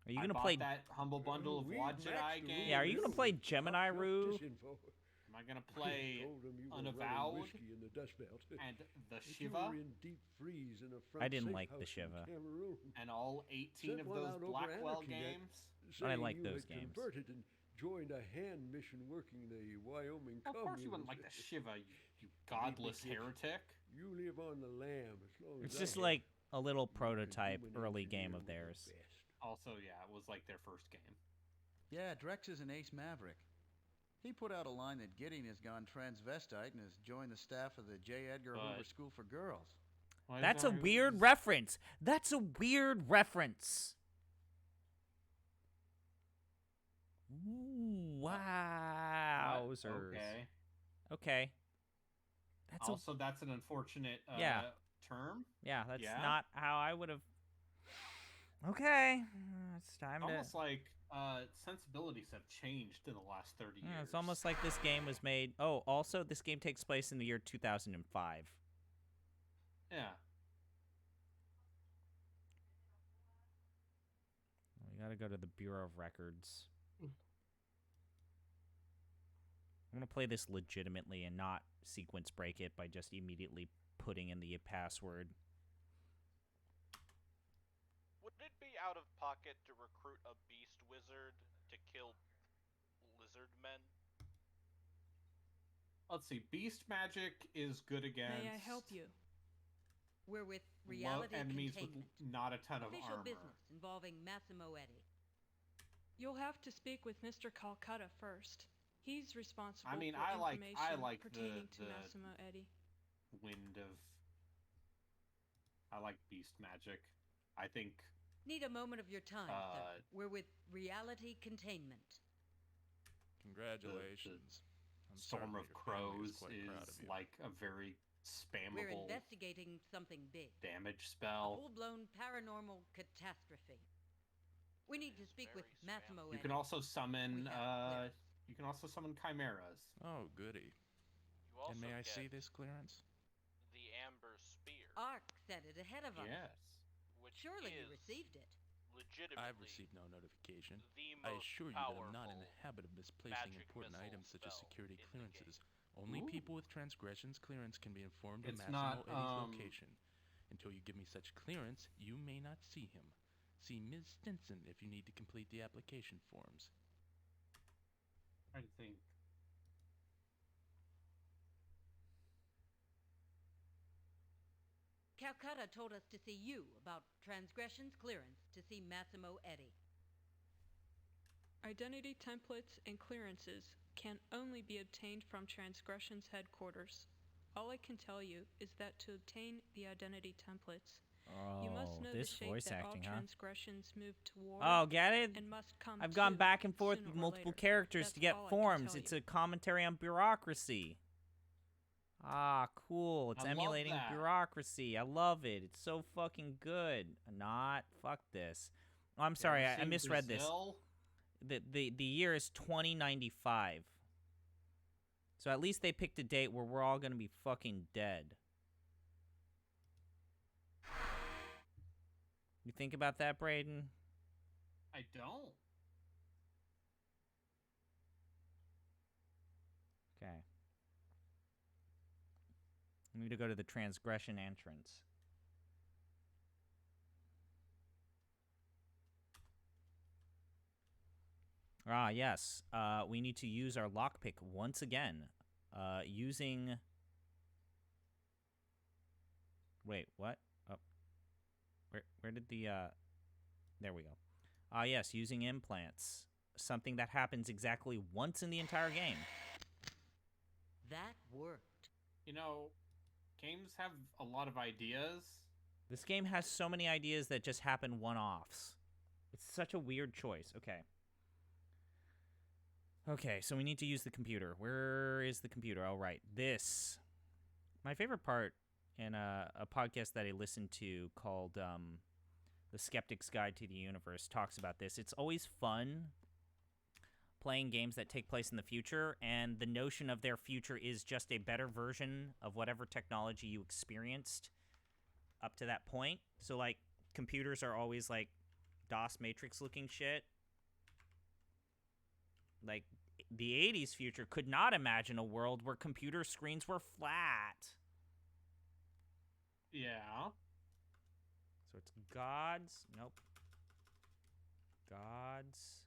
Are you I going to bought play? that humble bundle of We Watch matched Jedi the games? Yeah, are you going to play Gemini Rue? Am I going to play Told 'em you were Unavowed running whiskey in the Dust Belt. and the That you Shiva were in deep freeze in a front I didn't safe like the house in Shiva. Cameroon. and all 18 Sent of one those out over Blackwell Anakin that- games? I saying like you those had games. converted and joined a hand mission working the Wyoming Of course you wouldn't like the Shiva, you godless kid. heretic. You live on the lam as long It's as just I like have. a little You can prototype human early engineer game of with the theirs. best. Also, yeah, it was like their first game. Yeah, Drex is an ace maverick. He put out a line that Gideon has gone transvestite and has joined the staff of the J. Edgar Hoover But- School for Girls. Why That's a don't you- weird reference. That's a weird reference. Ooh, wowzers. Okay. Okay. That's Also, that's an unfortunate Yeah. term. yeah, that's yeah. not how I would have. Okay, it's time to. Almost like sensibilities have changed in the last 30 years. Yeah, it's almost like this game was made. Oh, also, this game takes place in the year 2005. Yeah. We gotta go to the Bureau of Records. I'm gonna play this legitimately and not sequence break it by just immediately putting in the password. Would it be out of pocket to recruit a beast wizard to kill lizard men? Let's see. Beast magic is good against. May I help you? We're with low Reality enemies with Containment. not a ton of Official armor. business involving Massimo Eddy. You'll have to speak with Mr. Calcutta first. He's responsible I mean, for I like information pertaining to Massimo Eddie. I like beast magic. I think... Need a moment of your time, sir. We're with Reality Containment. Congratulations. The Storm of Crows is like a very spammable... We're investigating something big. Damage spell. A full-blown paranormal catastrophe. We need to speak with Massimo Eddie. You can also summon... you can also summon chimeras. Oh, goody. And may I see this clearance? The Amber Spear. Ark sent it ahead of us. Yes. Surely you received it. Legitimately, I've received no notification. I assure you that I'm not in the habit of misplacing important items such as security clearances. Only people with transgressions clearance can be informed of Massimo Eddie's location. Until you give me such clearance, you may not see him. See Ms. Stinson if you need to complete the application forms. I think... Calcutta told us to see you about transgressions clearance to see Massimo Eddie. Identity templates and clearances can only be obtained from Transgressions headquarters. All I can tell you is that to obtain the identity templates, you must know the shape that all transgressions move toward. Oh, get it? And must come I've gone back and forth with sooner or multiple later. characters That's to get all I can forms. tell It's you. a commentary on bureaucracy. Ah, cool. It's I love emulating that. bureaucracy. I love it. It's so fucking good. Not fuck this. Oh, I'm sorry. I misread Brazil? this. The year is 2095. So at least they picked a date where we're all gonna be fucking dead. You think about that, Braden? I don't. Okay. I need to go to the transgression entrance. Ah, yes. We need to use our lockpick once again. Using... Wait, what? Oh. Where did the, There we go. Ah, yes, using implants. Something that happens exactly once in the entire game. That worked. You know, games have a lot of ideas. This game has so many ideas that just happen one-offs. It's such a weird choice. Okay. Okay, so we need to use the computer. Where is the computer? Oh, right. This. My favorite part in a podcast that I listened to called The Skeptic's Guide to the Universe talks about this. It's always fun playing games that take place in the future, and the notion of their future is just a better version of whatever technology you experienced up to that point. So, like, computers are always, like, DOS Matrix-looking shit. Like, the 80s future could not imagine a world where computer screens were flat. Yeah. So it's God's... Nope. God's...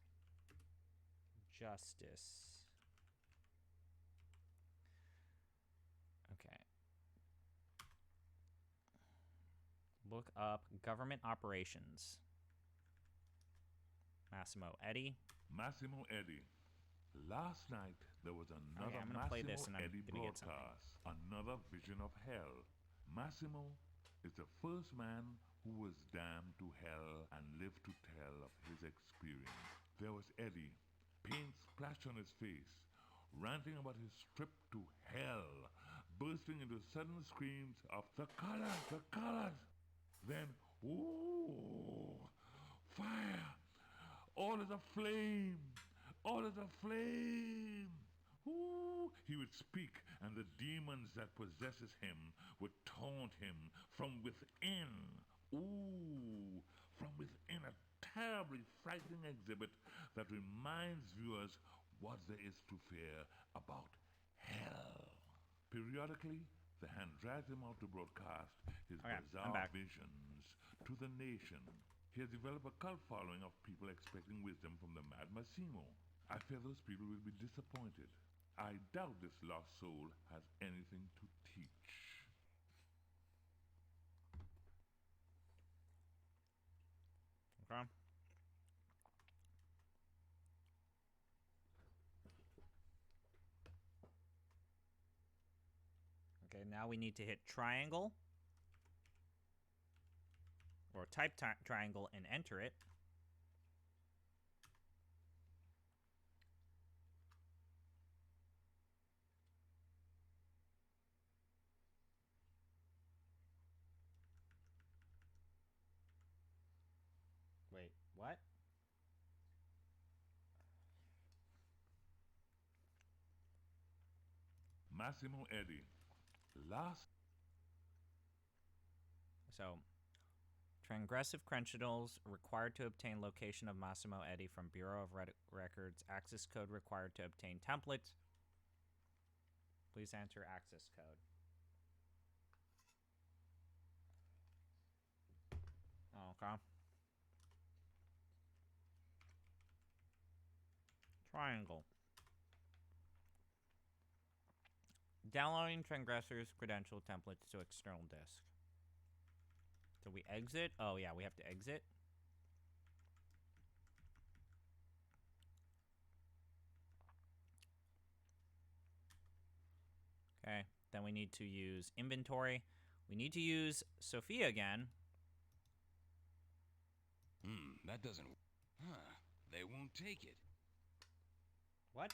Justice. Okay. Look up government operations. Massimo Eddie. Massimo Eddie. Last night there was another I'm gonna play this and I'm Eddie gonna get something. broadcast. Another vision of hell. Massimo is the first man who was damned to hell and lived to tell of his experience. There was Eddie, paint splashed on his face, ranting about his trip to hell, bursting into sudden screams of the colors. Then, ooh, fire! All is aflame! All is aflame! Ooh, he would speak, and the demons that possesses him would taunt him from within. Ooh, from within, a terribly frightening exhibit that reminds viewers what there is to fear about hell. Periodically, the hand drags him out to broadcast his bizarre visions to the nation. He has developed a cult following of people expecting wisdom from the mad Massimo. I fear those people will be disappointed. I doubt this lost soul has anything to teach. Okay. now we need to hit triangle. Or type triangle and enter it. Wait, what? Massimo Eddy. Last. So, transgressive credentials required to obtain location of Massimo Eddy from Bureau of Records. Access code required to obtain template. Please enter access code. Okay. Triangle. Downloading transgressors credential templates to external disk. So we exit? Oh yeah, we have to exit. Okay, then we need to use inventory. We need to use Sophia again. That doesn't... Huh, they won't take it. What?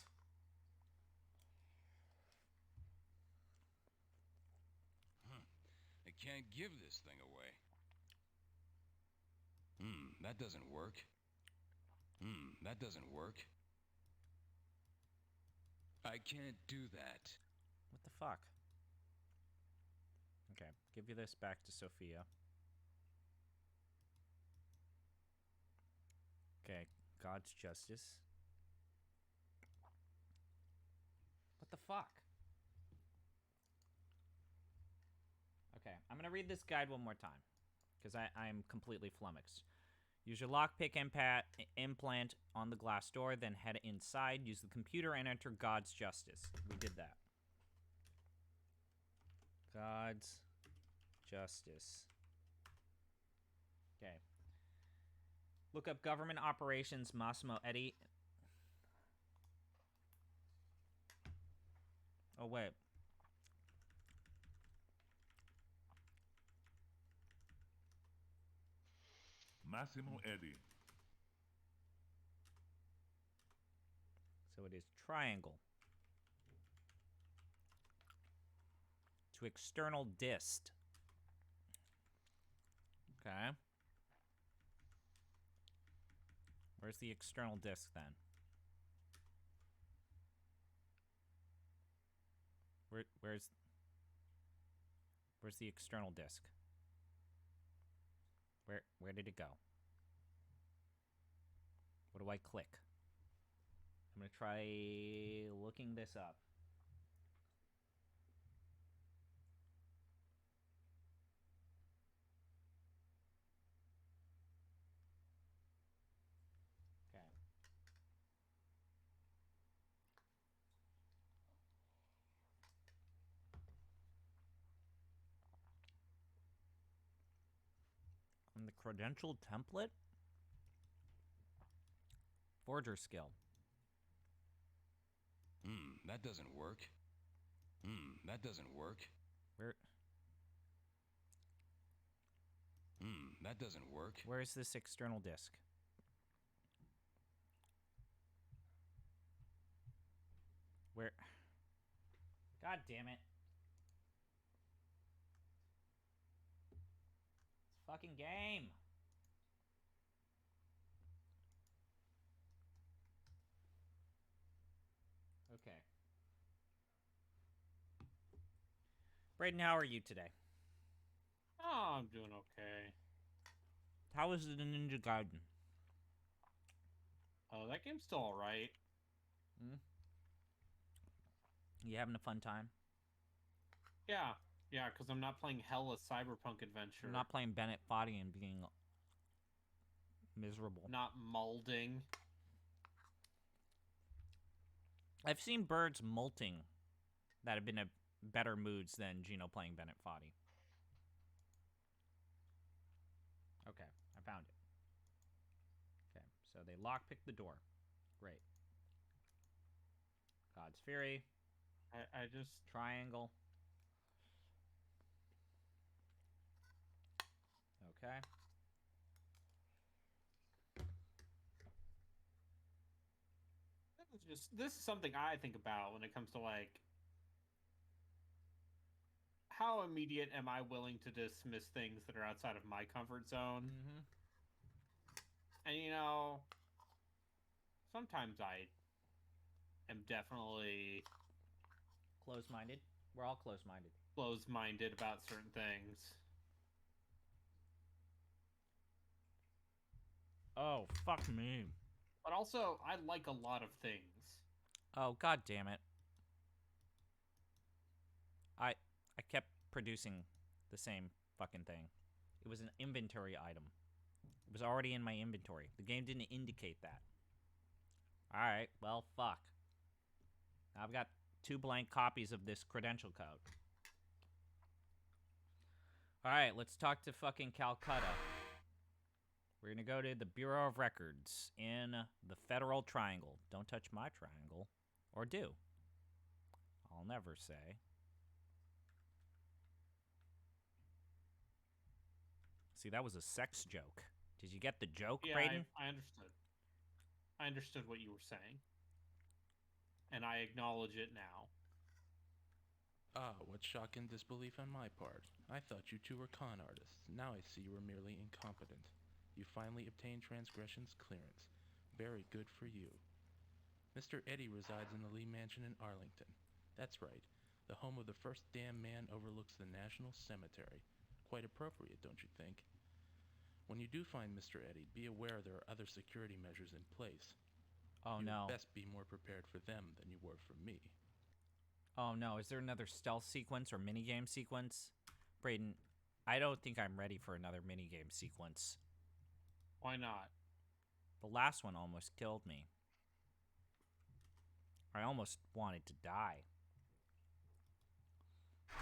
I can't give this thing away. That doesn't work. That doesn't work. I can't do that. What the fuck? Okay, give you this back to Sophia. Okay, God's justice. What the fuck? Okay, I'm gonna read this guide one more time, because I'm completely flummoxed. Use your lockpick implant on the glass door, then head inside. Use the computer and enter God's justice. We did that. God's justice. Okay. Look up government operations, Massimo Eddy. Oh, wait. Massimo Eddy. So it is triangle. To external dist. Okay. Where's the external disk then? Where's the external disk? Where did it go? What do I click? I'm gonna try looking this up. Okay. On the credential template? Forger skill. That doesn't work. That doesn't work. Where? That doesn't work. Where is this external disk? Where? God damn it. It's a fucking game. Okay. Braden, how are you today? Oh, I'm doing okay. How is the Ninja Gaiden? Oh, that game's still alright. You having a fun time? Yeah, because I'm not playing hella Cyberpunk Adventure. I'm not playing Bennett Foddy and being miserable. Not molding. I've seen birds molting that have been in better moods than Gino playing Bennett Foddy. Okay, I found it. Okay, so they lockpick the door. Great. God's Fury. I just... Triangle. Okay. This is something I think about when it comes to, like, how immediate am I willing to dismiss things that are outside of my comfort zone? Mm-hmm. And, you know, sometimes I am definitely... Close-minded? We're all close-minded. Close-minded about certain things. Oh, fuck me. But also, I like a lot of things. Oh, god damn it. I kept producing the same fucking thing. It was an inventory item. It was already in my inventory. The game didn't indicate that. Alright, well, fuck. I've got 2 blank copies of this credential code. Alright, let's talk to fucking Calcutta. We're gonna go to the Bureau of Records in the Federal Triangle. Don't touch my triangle. Or do. I'll never say. See, that was a sex joke. Did you get the joke, yeah, Brayden? I understood. I understood what you were saying. And I acknowledge it now. Ah, what shock and disbelief on my part. I thought you two were con artists. Now I see you were merely incompetent. You finally obtained transgressions clearance. Very good for you. Mr. Eddie resides in the Lee Mansion in Arlington. That's right. The home of the first damn man overlooks the National Cemetery. Quite appropriate, don't you think? When you do find Mr. Eddie, be aware there are other security measures in place. Oh, you no. would best be more prepared for them than you were for me. Oh, no. Is there another stealth sequence or minigame sequence? Brayden, I don't think I'm ready for another minigame sequence. Why not? The last one almost killed me. I almost wanted to die.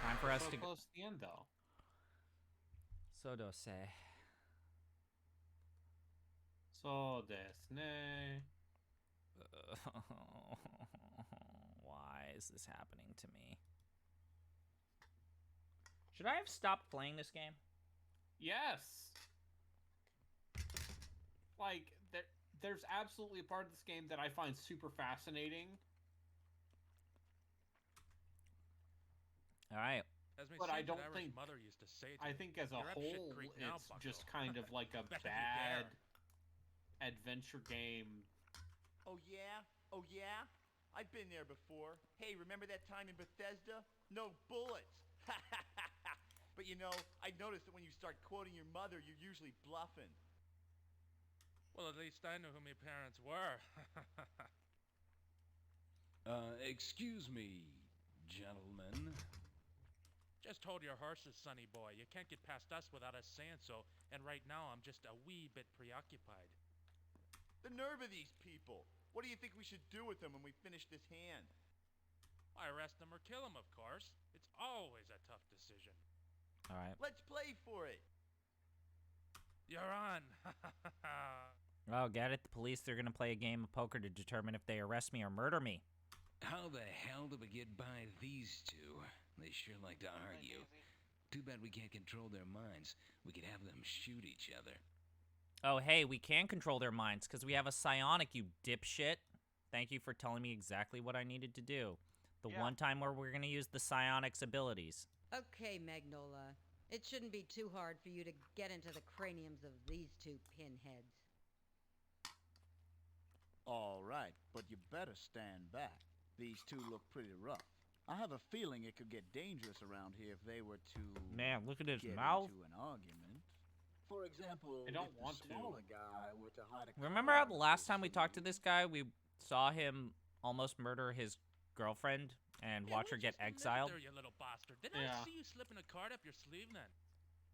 Time for us so to close to the end, though. So do say. So desu ne. Why is this happening to me? Should I have stopped playing this game? Yes. Like, there's absolutely a part of this game that I find super fascinating. All right. But I don't think. Mother used to say to I think as a whole, now, it's just kind of like a bad adventure game. Oh yeah? Oh yeah? I've been there before. Hey, remember that time in Bethesda? No bullets. But you know, I noticed that when you start quoting your mother, you're usually bluffing. Well, at least I knew who my parents were. Excuse me, gentlemen. Just hold your horses, sonny boy. You can't get past us without us saying so, and right now I'm just a wee bit preoccupied. The nerve of these people. What do you think we should do with them when we finish this hand? I arrest them or kill them, of course. It's always a tough decision. All right. Let's play for it. You're on. Oh, get it? The police, they're going to play a game of poker to determine if they arrest me or murder me. How the hell do we get by these two? They sure like to argue. Too bad we can't control their minds. We could have them shoot each other. Oh, hey, we can control their minds because we have a psionic, you dipshit. Thank you for telling me exactly what I needed to do. The one time where we're going to use the psionic's abilities. Okay, Magnola. It shouldn't be too hard for you to get into the craniums of these two pinheads. All right, but you better stand back. These two look pretty rough. I have a feeling it could get dangerous around here if they were to... Man, look at his get mouth. into an argument. For example, I don't if want the smaller guy were to hide a Remember how the last time we talked to this guy, we saw him almost murder his girlfriend and watch her get exiled? There, you little bastard. Didn't I see you slipping a card up your sleeve then?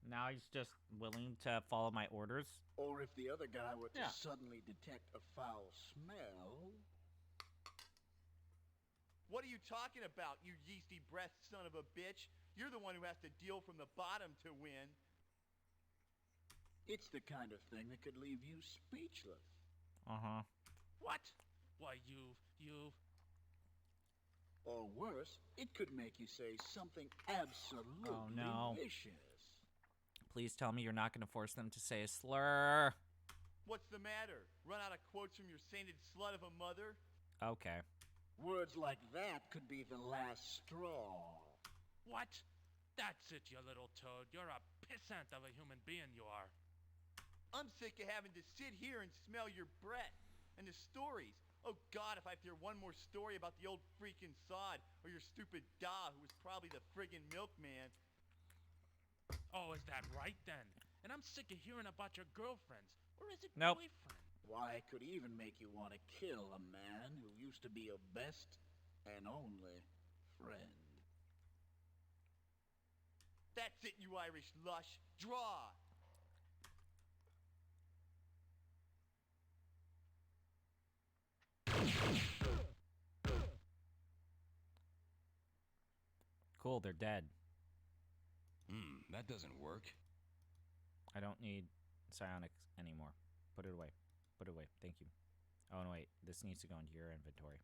Now he's just willing to follow my orders? Or if the other guy were to suddenly detect a foul smell... What are you talking about, you yeasty-breathed son of a bitch? You're the one who has to deal from the bottom to win. It's the kind of thing that could leave you speechless. Uh-huh. What? Why, you've... Or worse, it could make you say something absolutely vicious. Please tell me you're not going to force them to say a slur. What's the matter? Run out of quotes from your sainted slut of a mother? Okay. Words like that could be the last straw. What? That's it, you little toad. You're a pissant of a human being, you are. I'm sick of having to sit here and smell your breath. And the stories. Oh God, if I have to hear one more story about the old freaking sod, or your stupid Da, who was probably the friggin' milkman. Oh, is that right then? And I'm sick of hearing about your girlfriends. Or is it nope. boyfriend? Why, it could even make you want to kill a man who used to be your best and only friend. That's it, you Irish lush. Draw! Cool, they're dead. That doesn't work. I don't need psionics anymore. Put it away. Put it away. Thank you. Oh, no, wait. This needs to go into your inventory.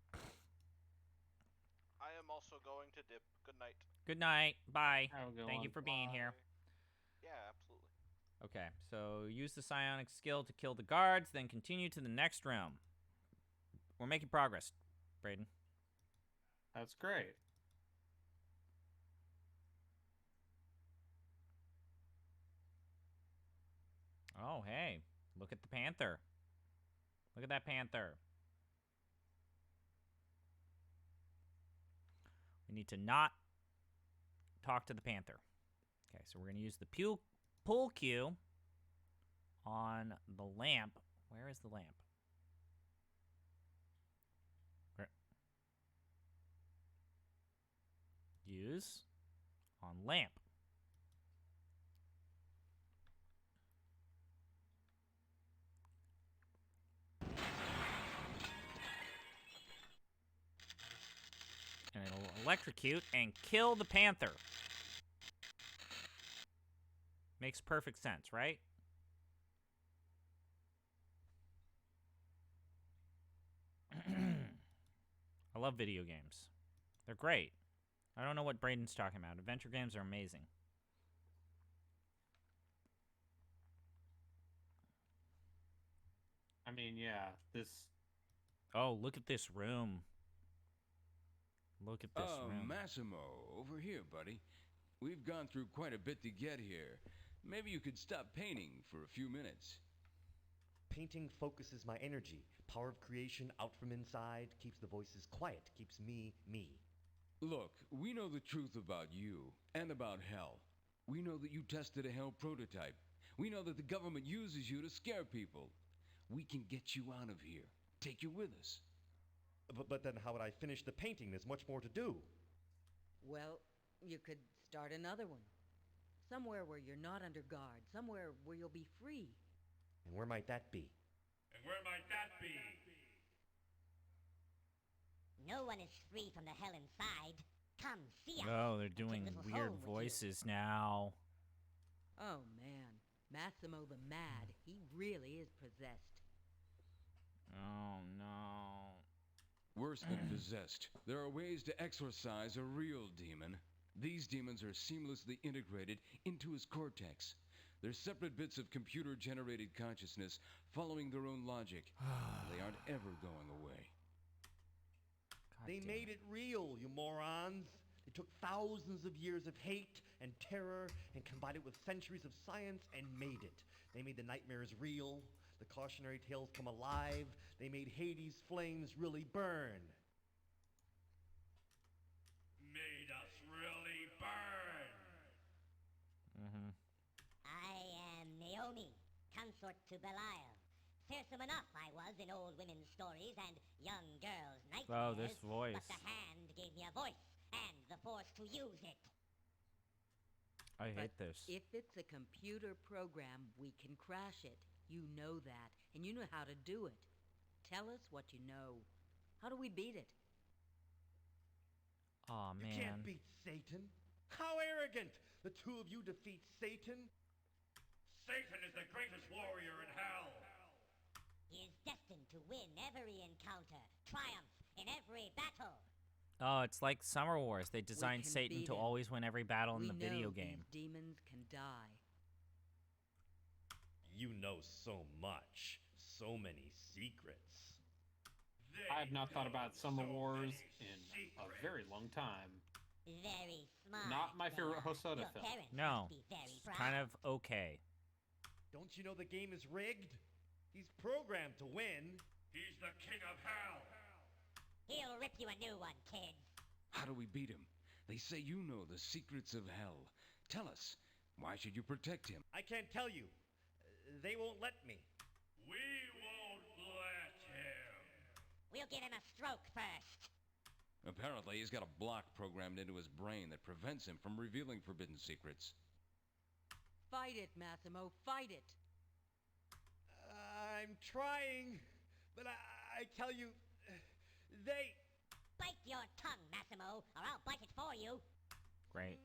I am also going to dip. Good night. Good night. Bye. Thank on. you for being here. Yeah, absolutely. Okay, so use the psionic skill to kill the guards, then continue to the next room. We're making progress, Braden. That's great. Oh, hey. Look at the panther. Look at that panther. We need to not talk to the panther. Okay, so we're going to use the pull cue on the lamp. Where is the lamp? Use on lamp. And it'll electrocute and kill the panther. Makes perfect sense, right? I love video games. They're great. I don't know what Braden's talking about. Adventure games are amazing. I mean, yeah, this... Oh, look at this room. Look at this room. Massimo, over here, buddy. We've gone through quite a bit to get here. Maybe you could stop painting for a few minutes. Painting focuses my energy. Power of creation out from inside, keeps the voices quiet, keeps me, me. Look, we know the truth about you, and about Hell. We know that you tested a Hell prototype. We know that the government uses you to scare people. We can get you out of here. Take you with us. But then how would I finish the painting? There's much more to do. Well, you could start another one. Somewhere where you're not under guard. Somewhere where you'll be free. And where might that be? And where might that be? No one is free from the hell inside. Come, see us. Oh, they're doing weird voices now. Oh, man. Massimo the Mad. He really is possessed. Oh, no. Worse than possessed. There are ways to exorcise a real demon. These demons are seamlessly integrated into his cortex. They're separate bits of computer-generated consciousness following their own logic. They aren't ever going away. They made it real, you morons. They took thousands of years of hate and terror and combined it with centuries of science and made it. They made the nightmares real. The cautionary tales come alive. They made Hades' flames really burn. Made us really burn. Mm-hmm. I am Naomi, consort to Belial. Fearsome enough I was in old women's stories and young girls' nightmares. Oh, this voice. But the hand gave me a voice and the force to use it. I hate this. If it's a computer program, we can crash it. You know that, and you know how to do it. Tell us what you know. How do we beat it? Aw, man. You can't beat Satan. How arrogant! The two of you defeat Satan? Satan is the greatest warrior in hell. He is destined to win every encounter, triumph in every battle. Oh, it's like Summer Wars. They designed Satan to always win every battle in the video game. These demons can die. You know so much. So many secrets. I have not thought about Summer Wars in a very long time. Very smart. Not my favorite Hosoda film. No, kind of okay. Don't you know the game is rigged? He's programmed to win. He's the king of hell. He'll rip you a new one, kid. How do we beat him? They say you know the secrets of hell. Tell us, why should you protect him? I can't tell you. They won't let me. We won't let him. We'll give him a stroke first. Apparently, he's got a block programmed into his brain that prevents him from revealing forbidden secrets. Fight it, Massimo, fight it. I'm trying, but I tell you, they... Bite your tongue, Massimo, or I'll bite it for you. Great.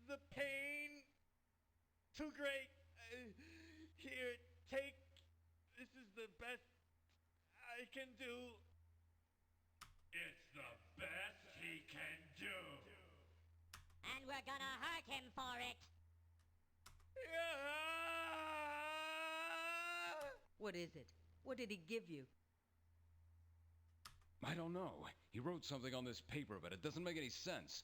The pain... Too great. Here, take... This is the best I can do. It's the best he can do. And we're gonna hurt him for it. What is it? What did he give you? I don't know. He wrote something on this paper, but it doesn't make any sense.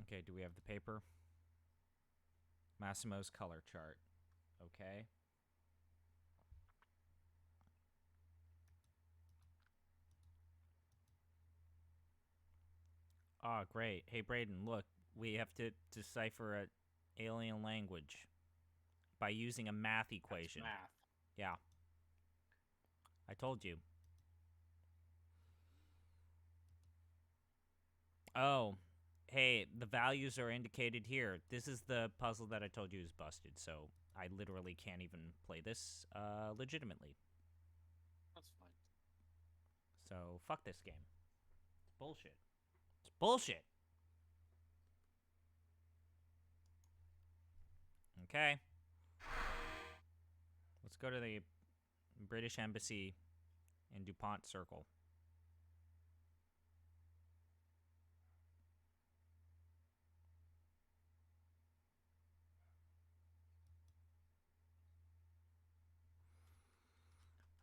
Okay, do we have the paper? Massimo's color chart. Okay. Ah, great. Hey, Braden, look. We have to decipher an alien language by using a math equation. That's math. Yeah. I told you. Oh, hey, the values are indicated here. This is the puzzle that I told you is busted, so I literally can't even play this legitimately. That's fine. So, fuck this game. It's bullshit. It's bullshit! Okay. Let's go to the British Embassy in DuPont Circle.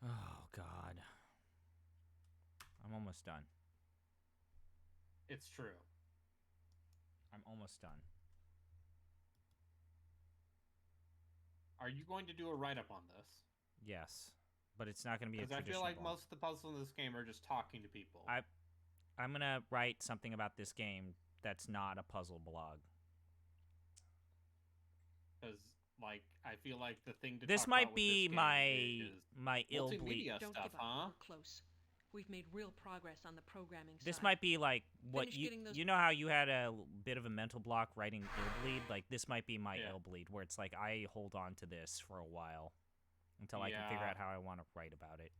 Oh, God. I'm almost done. It's true. I'm almost done. Are you going to do a write-up on this? Yes, but it's not going to be a traditional Because I feel like blog. most of the puzzles in this game are just talking to people. I'm going to write something about this game that's not a puzzle blog. Because, like, I feel like the thing to this talk might about be with this my ill bleed stuff, Don't give up. huh? We're close. We've made real progress on the programming side. This might be like what Finish you know how you had a bit of a mental block writing ill bleed? Like, this might be my ill bleed, where it's like I hold on to this for a while until I can figure out how I want to write about it.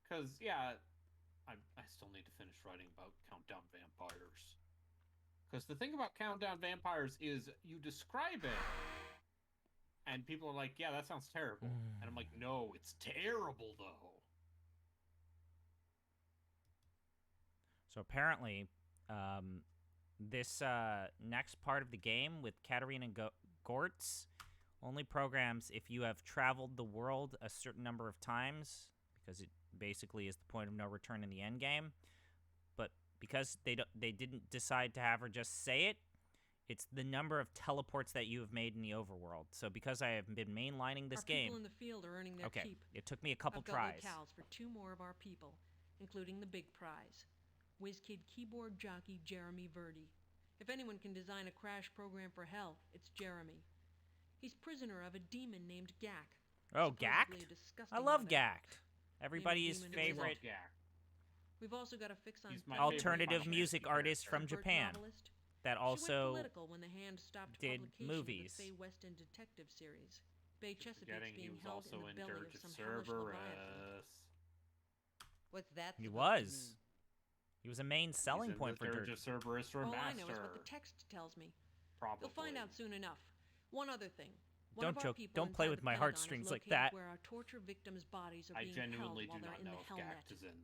Because, yeah, I still need to finish writing about Countdown Vampires. Because the thing about Countdown Vampires is you describe it, and people are like, yeah, that sounds terrible. And I'm like, no, it's terrible, though. So apparently, this next part of the game with Katarina Gortz only programs if you have traveled the world a certain number of times, because it basically is the point of no return in the end game. But because they didn't decide to have her just say it, it's the number of teleports that you have made in the overworld. So because I have been mainlining this game, people in the field are earning their keep. It took me a couple tries. I've got locales for 2 more of our people, including the big prize. WizKid keyboard jockey Jeremy Verdi. If anyone can design a crash program for hell, it's Jeremy. He's prisoner of a demon named Gak. Oh, Gacked? I love Gacked. Everybody's favorite. We've also got a fix on alternative music artist from Japan that also when the Hand stopped did movies. Of the Faye Weston detective series. Bay Chesapeake's He being was held also in the in belly Dirge of of some hellish Cerberus. leviathan. What's that? He was. He was a main selling point for Dirge of Cerberus remaster. All I know is what the text tells me. Probably. You'll find out soon enough. One other thing. Don't play with my heartstrings like that. Where our torture victims' bodies are I being genuinely held while do they're not in know the if Hellnet. Gact is in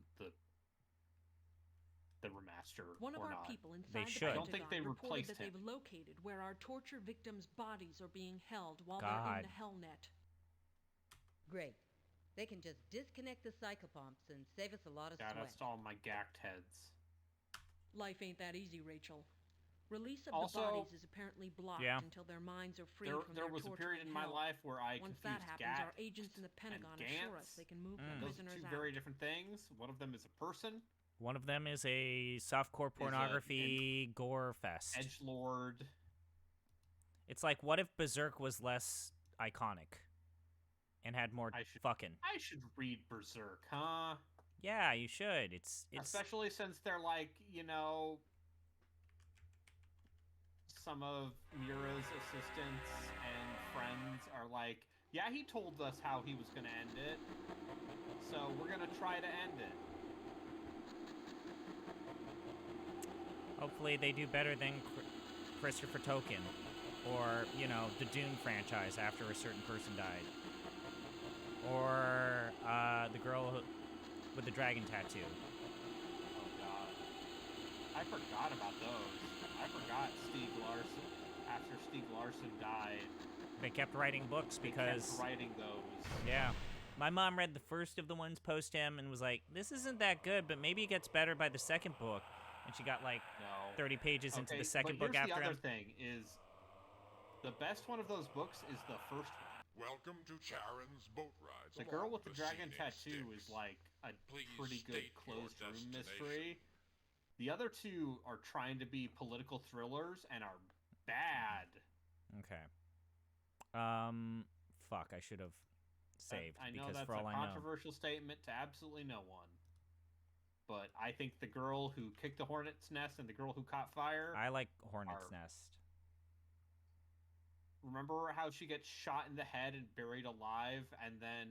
the the remaster. One of or our not. people inside They the should. I don't think they Pentagon reported replaced that him. they've located where our torture victims' bodies are being held while they're God. in the Hellnet. Great. They can just disconnect the cyclopumps and save us a lot of Yeah, sweat. that's all my gacked heads. Life ain't that easy, Rachel. Release of Also, the bodies is apparently blocked yeah. until their minds are free from There their was a torture period and in my hell. life where I Once confused that happens, gack our agents in the Pentagon and assure Gantz. us they can move the Those are prisoners two out. very different things. One of them is a person. One of them is a softcore pornography gore fest. Edgelord. It's like, what if Berserk was less iconic and had more fucking? I should read Berserk, huh? Yeah, you should. It's especially since they're like, you know, some of Mira's assistants and friends are like, yeah, he told us how he was going to end it, so we're going to try to end it. Hopefully they do better than Christopher Tolkien, or, you know, the Dune franchise after a certain person died. Or the girl with the dragon tattoo. Oh, God. I forgot about those. I forgot Stieg Larsson. After Stieg Larsson died, they kept writing books because... They kept writing those. Yeah. My mom read the first of the ones post him and was like, this isn't that good, but maybe it gets better by the second book. And she got like 30 pages into the second book after him. Here's the other thing is, the best one of those books is the first one. Welcome to Charon's boat rides. The girl with the dragon tattoo is like a pretty good closed room mystery. The other two are trying to be political thrillers and are bad. Okay. Fuck, I should have saved. I know because that's for all a I know. controversial statement to absolutely no one. But I think the girl who kicked the hornet's nest and the girl who caught fire... I like Hornet's Nest. Remember how she gets shot in the head and buried alive and then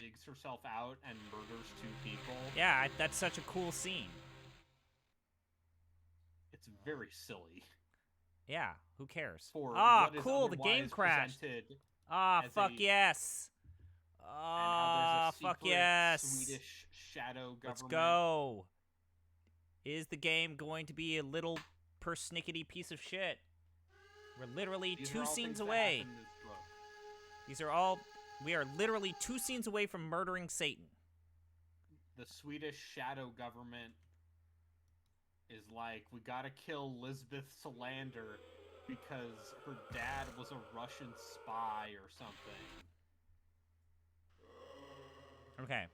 digs herself out and murders 2 people? Yeah, that's such a cool scene. It's very silly. Yeah, who cares? Ah, cool, the game crashed. Ah, fuck yes. Ah, fuck yes. Swedish shadow government. Let's go. Is the game going to be a little persnickety piece of shit? We're literally 2 scenes away. We are literally 2 scenes away from murdering Satan. The Swedish shadow government is like, we gotta kill Lisbeth Salander because her dad was a Russian spy or something. Okay.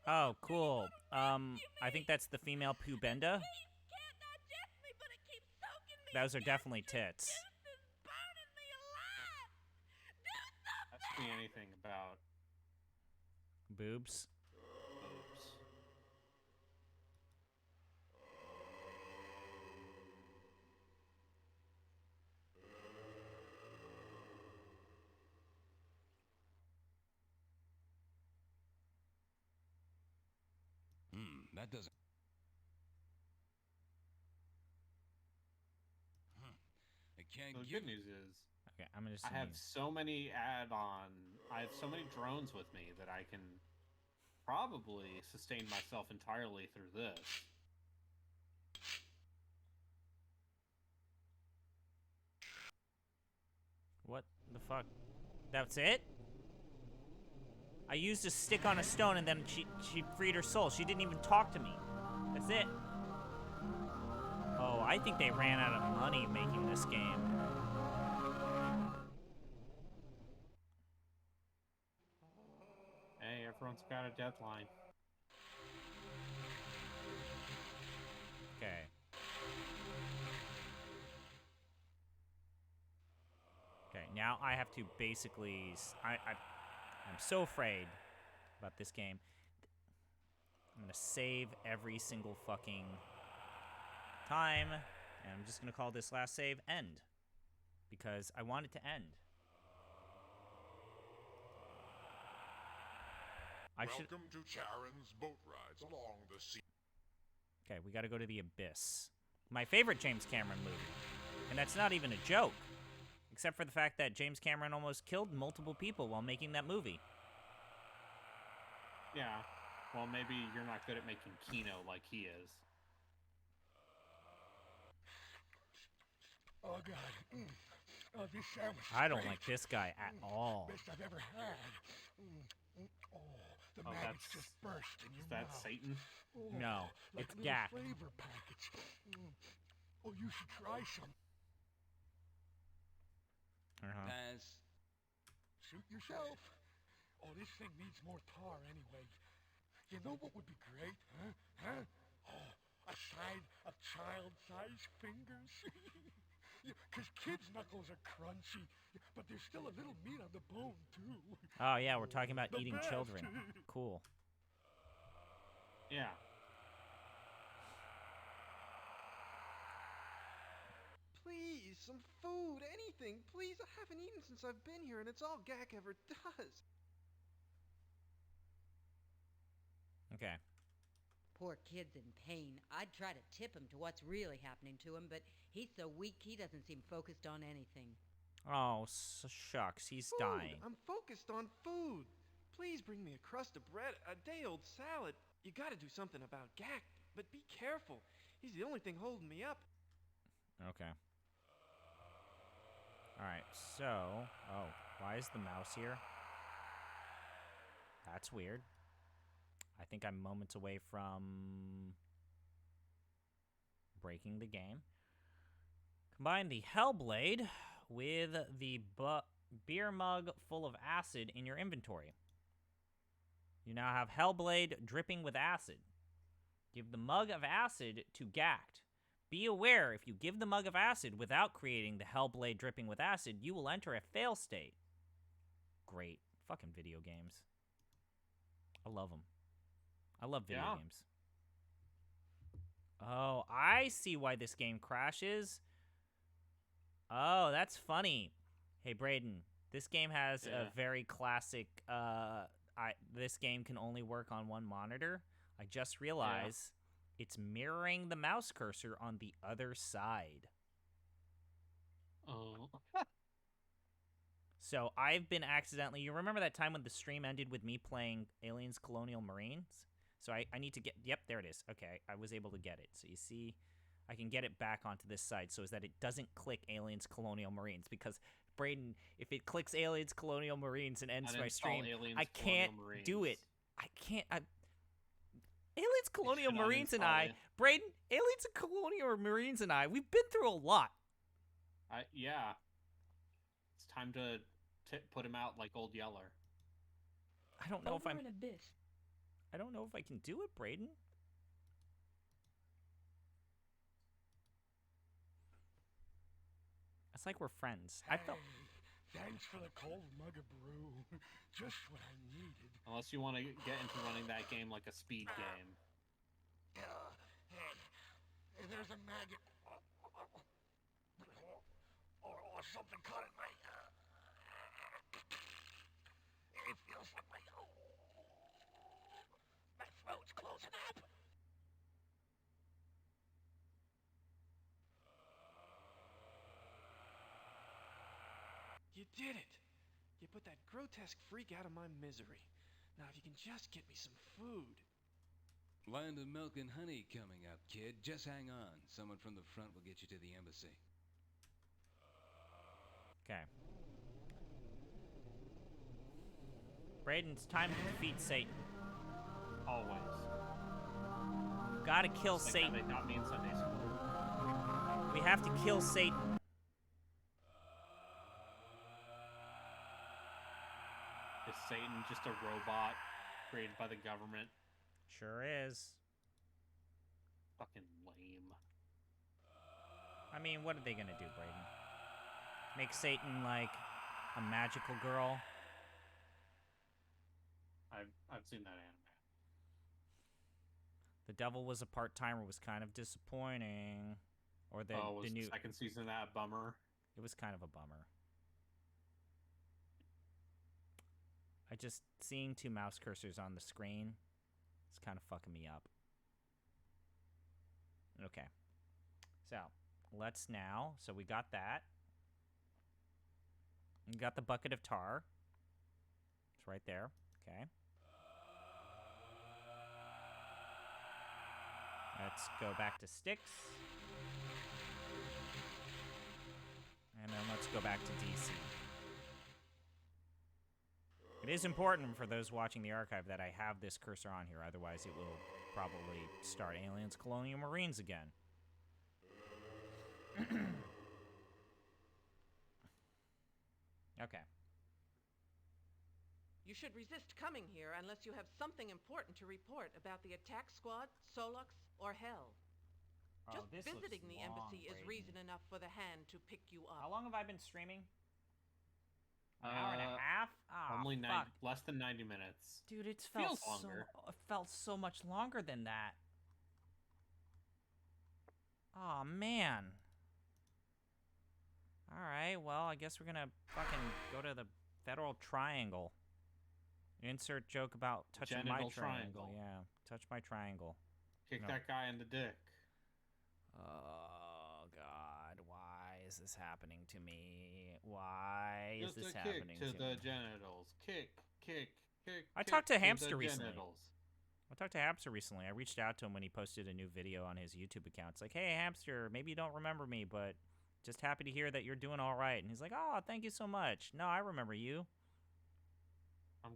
Oh, cool. I think that's the female Pubenda. Those are definitely tits. Ask me anything about boobs. That doesn't... I can't The good news is... Okay, I'm just... I have so many I have so many drones with me that I can probably sustain myself entirely through this. What the fuck? That's it? I used a stick on a stone and then she freed her soul. She didn't even talk to me. That's it. Oh, I think they ran out of money making this game. Hey, everyone's got a deadline. Okay. Okay, now I have to basically... I'm so afraid about this game. I'm gonna save every single fucking time, and I'm just gonna call this last save end. Because I want it to end. Welcome to Charon's boat rides along the sea. Okay, we gotta go to the Abyss. My favorite James Cameron movie. And that's not even a joke. Except for the fact that James Cameron almost killed multiple people while making that movie. Yeah. Well, maybe you're not good at making Kino like he is. Oh, God. Oh, this sandwich is I don't great. like this guy at all. Best I've ever had. Oh, the maggots just burst in your mouth. Is that Satan? Oh, No, like it's little Gak. flavor packets. Oh, you should try some. Pass. Suit yourself. Oh, this thing needs more tar anyway. You know what would be great, huh? Oh, a side of child-sized fingers. Because kids' knuckles are crunchy, but there's still a little meat on the bone, too. Oh, yeah, we're talking about The eating best. children. Cool. Yeah. Please, some food, anything. Please, I haven't eaten since I've been here, and it's all Gak ever does. Okay. Poor kid's in pain. I'd try to tip him to what's really happening to him, but he's so weak he doesn't seem focused on anything. Oh, shucks. He's Food. dying. I'm focused on food. Please bring me a crust of bread, a day-old salad. You gotta do something about Gak, but be careful. He's the only thing holding me up. Okay. Alright, so... Oh, why is the mouse here? That's weird. I think I'm moments away from breaking the game. Combine the Hellblade with the beer mug full of acid in your inventory. You now have Hellblade dripping with acid. Give the mug of acid to Gact. Be aware, if you give the mug of acid without creating the Hellblade dripping with acid, you will enter a fail state. Great. Fucking video games. I love them. I love video games. Oh, I see why this game crashes. Oh, that's funny. Hey, Braden, this game has a very classic, this game can only work on one monitor. I just realized it's mirroring the mouse cursor on the other side. Oh. So I've been accidentally... You remember that time when the stream ended with me playing Aliens Colonial Marines? So I need to get... Yep, there it is. Okay, I was able to get it. So you see, I can get it back onto this side so that it doesn't click Aliens Colonial Marines. Because, Braden, if it clicks Aliens Colonial Marines and ends my stream, I can't do it. I can't... Aliens Colonial Marines and I... Braden, Aliens Colonial Marines and I, we've been through a lot. Yeah. It's time to put him out like Old Yeller. I don't know if I'm... Over an abyss. I don't know if I can do it, Braden. It's like we're friends. Hey, thanks for the cold mug of brew. Just what I needed. Unless you want to get into running that game like a speed game. Hey, there's a maggot. Or something caught in my... It feels like my throat's closing up. You did it. You put that grotesque freak out of my misery. Now, if you can just get me some food. Land of milk and honey coming up, kid. Just hang on. Someone from the front will get you to the embassy. Okay. Braden, it's time to defeat Satan. Always. We've got to kill Just Satan. Like how they taught me in Sunday school. We have to kill Satan. Is Satan just a robot created by the government? Sure is. Fucking lame. I mean, what are they gonna do, Braden? Make Satan like a magical girl? I've seen that anime. The Devil Was a Part-Timer was kind of disappointing. Or the new second season of that a bummer? It was kind of a bummer. I just seeing two mouse cursors on the screen is kind of fucking me up. Okay. So, let's now... So we got that. We got the bucket of tar. It's right there. Okay. Let's go back to Styx. And then let's go back to DC. It is important for those watching the archive that I have this cursor on here, otherwise it will probably start Aliens Colonial Marines again. Okay. You should resist coming here unless you have something important to report about the attack squad, Solux, or Hell. Just visiting the embassy is reason enough for the Hand to pick you up. How long have I been streaming? An hour and a half? Ah, only fuck. less than 90 minutes. Dude, it felt so much longer than that. Oh man. Alright, well, I guess we're gonna fucking go to the Federal Triangle. Insert joke about touching my triangle. Yeah, touch my triangle. Kick that guy in the dick. Oh, God. Why is this happening to me? Why is this happening to me? Just a kick to the genitals. Kick. I talked to Hamster recently. I reached out to him when he posted a new video on his YouTube account. It's like, hey, Hamster, maybe you don't remember me, but just happy to hear that you're doing all right. And he's like, oh, thank you so much. No, I remember you. I'm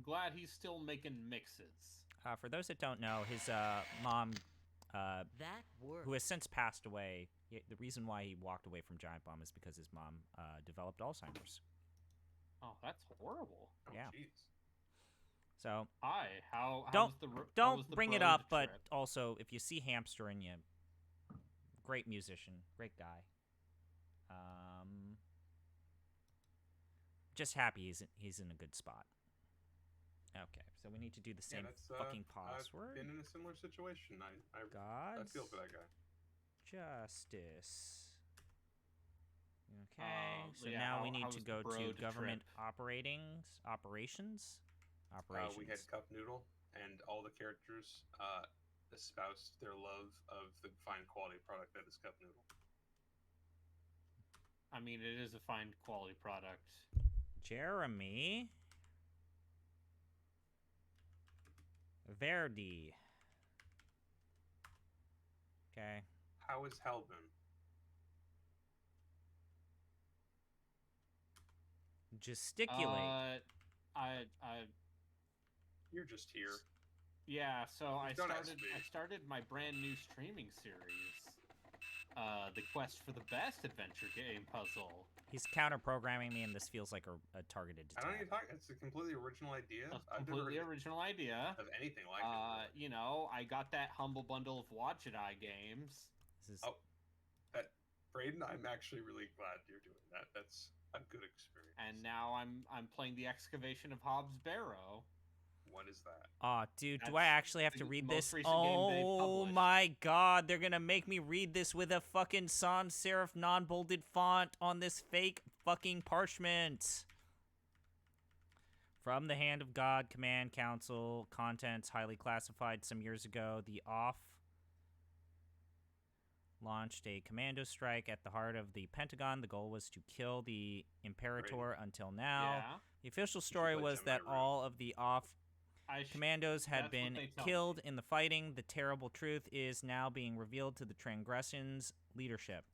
glad he's still making mixes. For those that don't know, his mom, who has since passed away, the reason why he walked away from Giant Bomb is because his mom developed Alzheimer's. Oh, that's horrible. Yeah. Geez. So don't bring it up, but also if you see Hamster in you, great musician, great guy. Just happy he's in a good spot. Okay, so we need to do the same fucking password. I've been in a similar situation. I feel for that guy. Justice. Okay, so now we need to go to government operations. We had Cup Noodle, and all the characters espoused their love of the fine quality product that is Cup Noodle. I mean, it is a fine quality product. Jeremy. Verdi. Okay. How is Hellbound? Gesticulate. You're just here. Yeah, so I started my brand new streaming series. The Quest for the Best Adventure Game Puzzle. He's counter-programming me, and this feels like a targeted attack. I don't even talk. It's a completely original idea. Original idea of anything like it. You know, I got that humble bundle of Watch It Eye games. Braden, I'm actually really glad you're doing that. That's a good experience. And now I'm playing the Excavation of Hobbs Barrow. What is that? Aw, dude, do I actually have to read this? Oh my god, they're gonna make me read this with a fucking sans serif non-bolded font on this fake fucking parchment. From the Hand of God, Command Council, contents highly classified some years ago. The Off launched a commando strike at the heart of the Pentagon. The goal was to kill the Imperator until now. Yeah. The official story was that all of the Off commandos had been killed in the fighting. The terrible truth is now being revealed to the Transgressions leadership.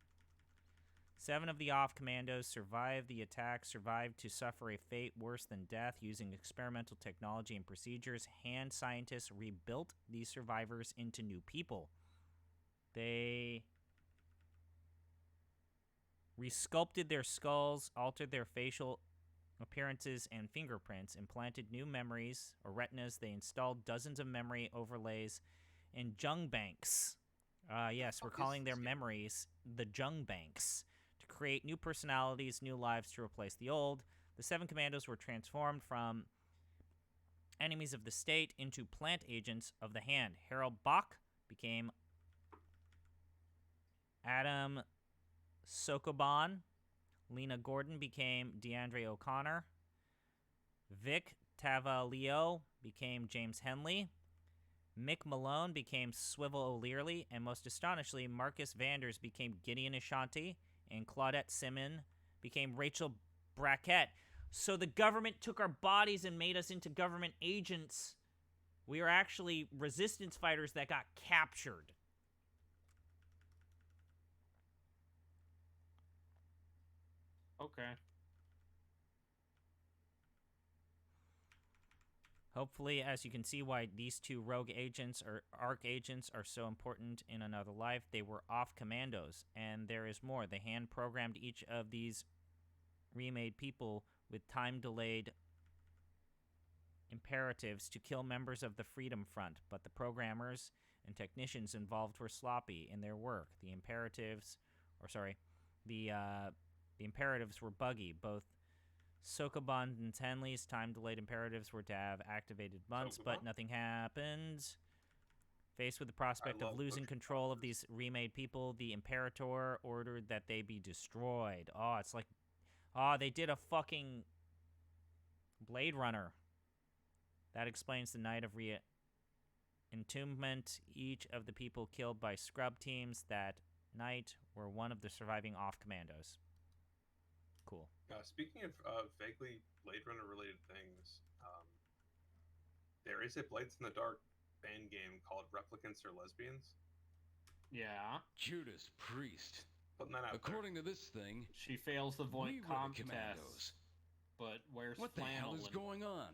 7 of the Off commandos survived the attack, survived to suffer a fate worse than death. Using experimental technology and procedures, Hand scientists rebuilt these survivors into new people. They resculpted their skulls, altered their facial appearances and fingerprints, implanted new memories or retinas. They installed dozens of memory overlays and Jung banks. Yes, we're calling their memories the Jung banks to create new personalities, new lives to replace the old. The 7 commandos were transformed from enemies of the state into plant agents of the Hand. Harold Bach became Adam Sokoban. Lena Gordon became DeAndre O'Connor. Vic Tavaleo became James Henley. Mick Malone became Swivel O'Leary. And most astonishingly, Marcus Vanders became Gideon Ashanti. And Claudette Simon became Rachel Brackett. So the government took our bodies and made us into government agents. We are actually resistance fighters that got captured. Okay. Hopefully, as you can see why these two rogue agents or arc agents are so important in Another Life, they were off commandos. And there is more. They hand-programmed each of these remade people with time-delayed imperatives to kill members of the Freedom Front, but the programmers and technicians involved were sloppy in their work. The imperatives were buggy. Both Sokoban and Tenley's time-delayed imperatives were to have activated months, but nothing happened. Faced with the prospect of losing control of these remade people, the Imperator ordered that they be destroyed. Oh, it's like... Oh, they did a fucking Blade Runner. That explains the night of entombment. Each of the people killed by scrub teams that night were one of the surviving off-commandos. Cool. Speaking of vaguely Blade Runner related things, there is a Blades in the Dark fan game called Replicants Are Lesbians. Yeah. Judas Priest. Putting that out According to this thing, she fails the void comp test, but wears what the hell is going on?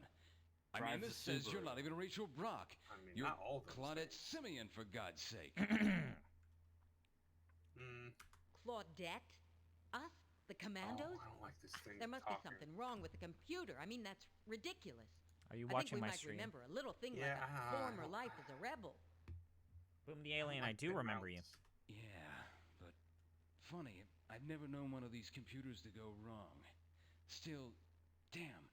I mean, this says you're not even Rachel Brock. I mean, you're not all Claudette Simeon, for God's sake. Claudette? Us? The Commandos? I don't like this thing. There must be something wrong with the computer. I mean, that's ridiculous. Are you watching my stream? I think we might stream? remember a little thing like a former life as a rebel. Boom the Alien, I do remember you. Yeah, but funny, I've never known one of these computers to go wrong. Still, damn,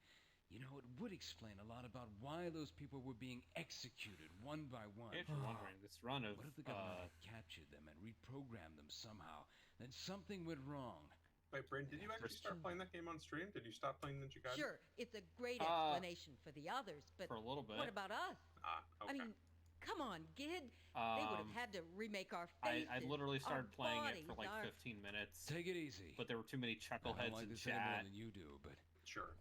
you know, it would explain a lot about why those people were being executed one by one. If you're wondering, this run of... What if the government had captured them and reprogrammed them somehow? Then something went wrong. Wait, Bryn, did you actually start playing that game on stream? Did you stop playing Ninja Gaiden? Sure, it's a great explanation for the others, but for a little bit. What about us? Okay. I mean, come on, Gid. They would have had to remake our faces. I literally started playing bodies, it for like 15 minutes. Take it easy. But there were too many chuckleheads like in this any more chat. than you do, but sure.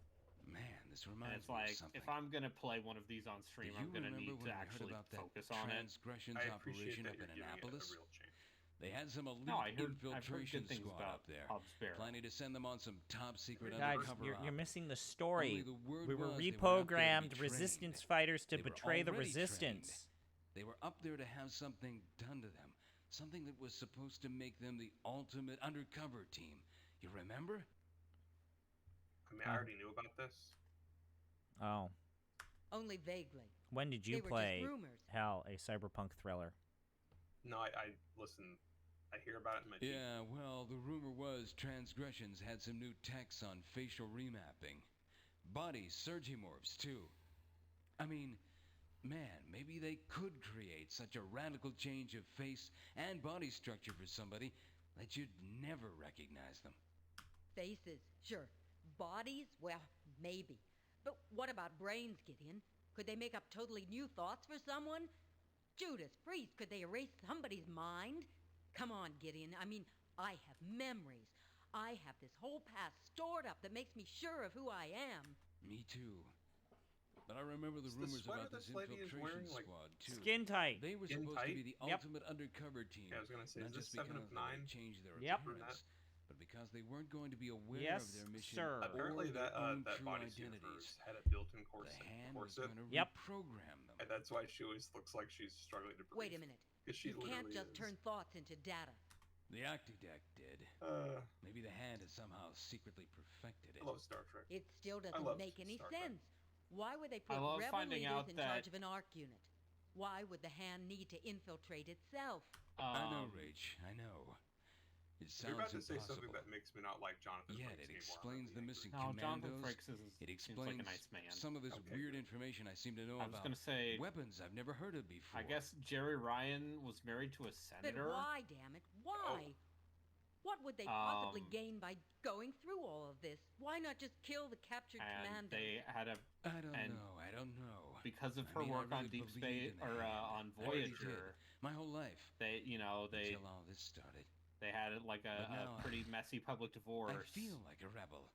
Man, this And reminds it's me like, of something. if I'm gonna play one of these on stream, I'm gonna need to actually focus on it. Transgressions I appreciate operation that up in you're giving it Annapolis. a real chance. They had some elite No, I've heard infiltration good things squad about up there, Hobbs Barrel. planning to send them on some top secret Guys, undercover you're op. missing the story. Only the word We were was they were up there to be reprogrammed trained. resistance fighters to They were betray the already resistance. trained. They were up there to have something done to them. Something that was supposed to make them the ultimate undercover team. You remember? I mean, I already knew about this. Oh. Only vaguely. When did you They were play just rumors. Hell, a Cyberpunk Thriller? No, I listen. I hear about it in my feed. Yeah, well, the rumor was Transgressions had some new techs on facial remapping. Body surgimorphs, too. I mean, man, maybe they could create such a radical change of face and body structure for somebody that you'd never recognize them. Faces, sure. Bodies, well, maybe. But what about brains, Gideon? Could they make up totally new thoughts for someone? Judas Priest, could they erase somebody's mind? Come on, Gideon. I mean, I have memories. I have this whole past stored up that makes me sure of who I am. Me too. But I remember the rumors about this infiltration squad, too. Skin tight. They were Skin supposed tight? to be the ultimate undercover team. Yeah, I was gonna say, not is this just 7 because of 9? they changed their Yep. appearance, but because they weren't going to be aware Yes, of their mission sir. Apparently, or their own that true bodysuit of identities. hers had a built-in The hand was corset, going to Yep. reprogram them. and that's why she always looks like she's struggling to breathe. Wait a minute. 'Cause she You can't literally just is. turn thoughts into data. The Octodec did. Maybe the hand has somehow secretly perfected it. I love Star Trek. It still I doesn't love make any Star Trek. sense. Why would they I put love rebel finding leaders out in that- charge of an ARC unit? Why would the hand need to infiltrate itself? I know, Rach. I know. It sounds You're about to impossible. say something that makes me not like Jonathan Yet Frakes it anymore. explains the missing No, Jonathan commandos. Frakes It seems like explains a nice man. some of this weird information I seem to know I was about. gonna say Weapons I've never heard of before. I guess Jerry Ryan was married to a But senator. why, damn it? Why? What would they possibly gain by going through all of this? Why not just kill the captured And commandos? they had a. I don't and know. I don't know. Because of I her mean, I work on really Deep believed Space in the or hand. on I really Voyager, did. My whole life. they Until all this started. they had like But a now pretty messy public divorce. I feel like a rebel.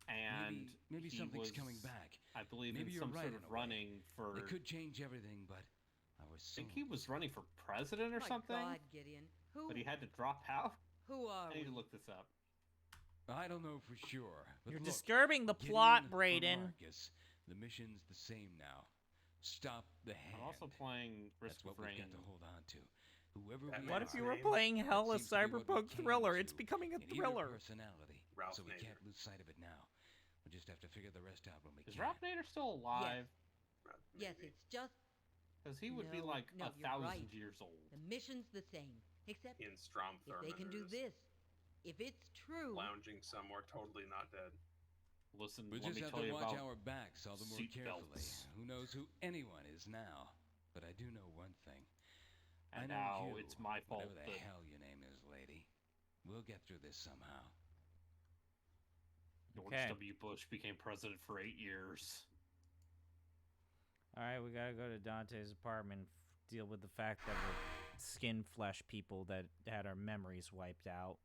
And maybe he something's was, coming back. I believe Maybe in you're some right sort in of a way. running for. It could change everything, but I was I so... think he was running for president or My something. God, Gideon. Who? But he had to drop out. Who are I need we? to look this up. I don't know for sure. But You're look, disturbing the Gideon plot, or Brayden. Marcus, the mission's the same now. Stop the hand. I'm also playing Risk That's of what Rain. we've got to hold on to. Whoever we What are, if you were playing Hell, a that seems to be what we Cyberpunk came Thriller? to It's becoming a in either thriller. personality. Ralph So we Nader. can't lose sight of it now. We'll just have to figure the rest out when we Is can. Ralph Nader still alive? Yes, it's just... Because he would be No, like no, 1,000 you're right. years old. The mission's the same, except In Strom if they can do Thurman this. If it's true... lounging somewhere totally not dead. Listen, We let just me have tell to you watch about our backs all the more seat carefully. belts. Who knows who anyone is now? But I do know one thing. And I know now you, it's my fault whatever the that- hell your name is, lady. We'll get through this somehow. George Okay. W. Bush became president for 8 years. All right, we gotta go to Dante's apartment, deal with the fact that we're skin flesh people that had our memories wiped out.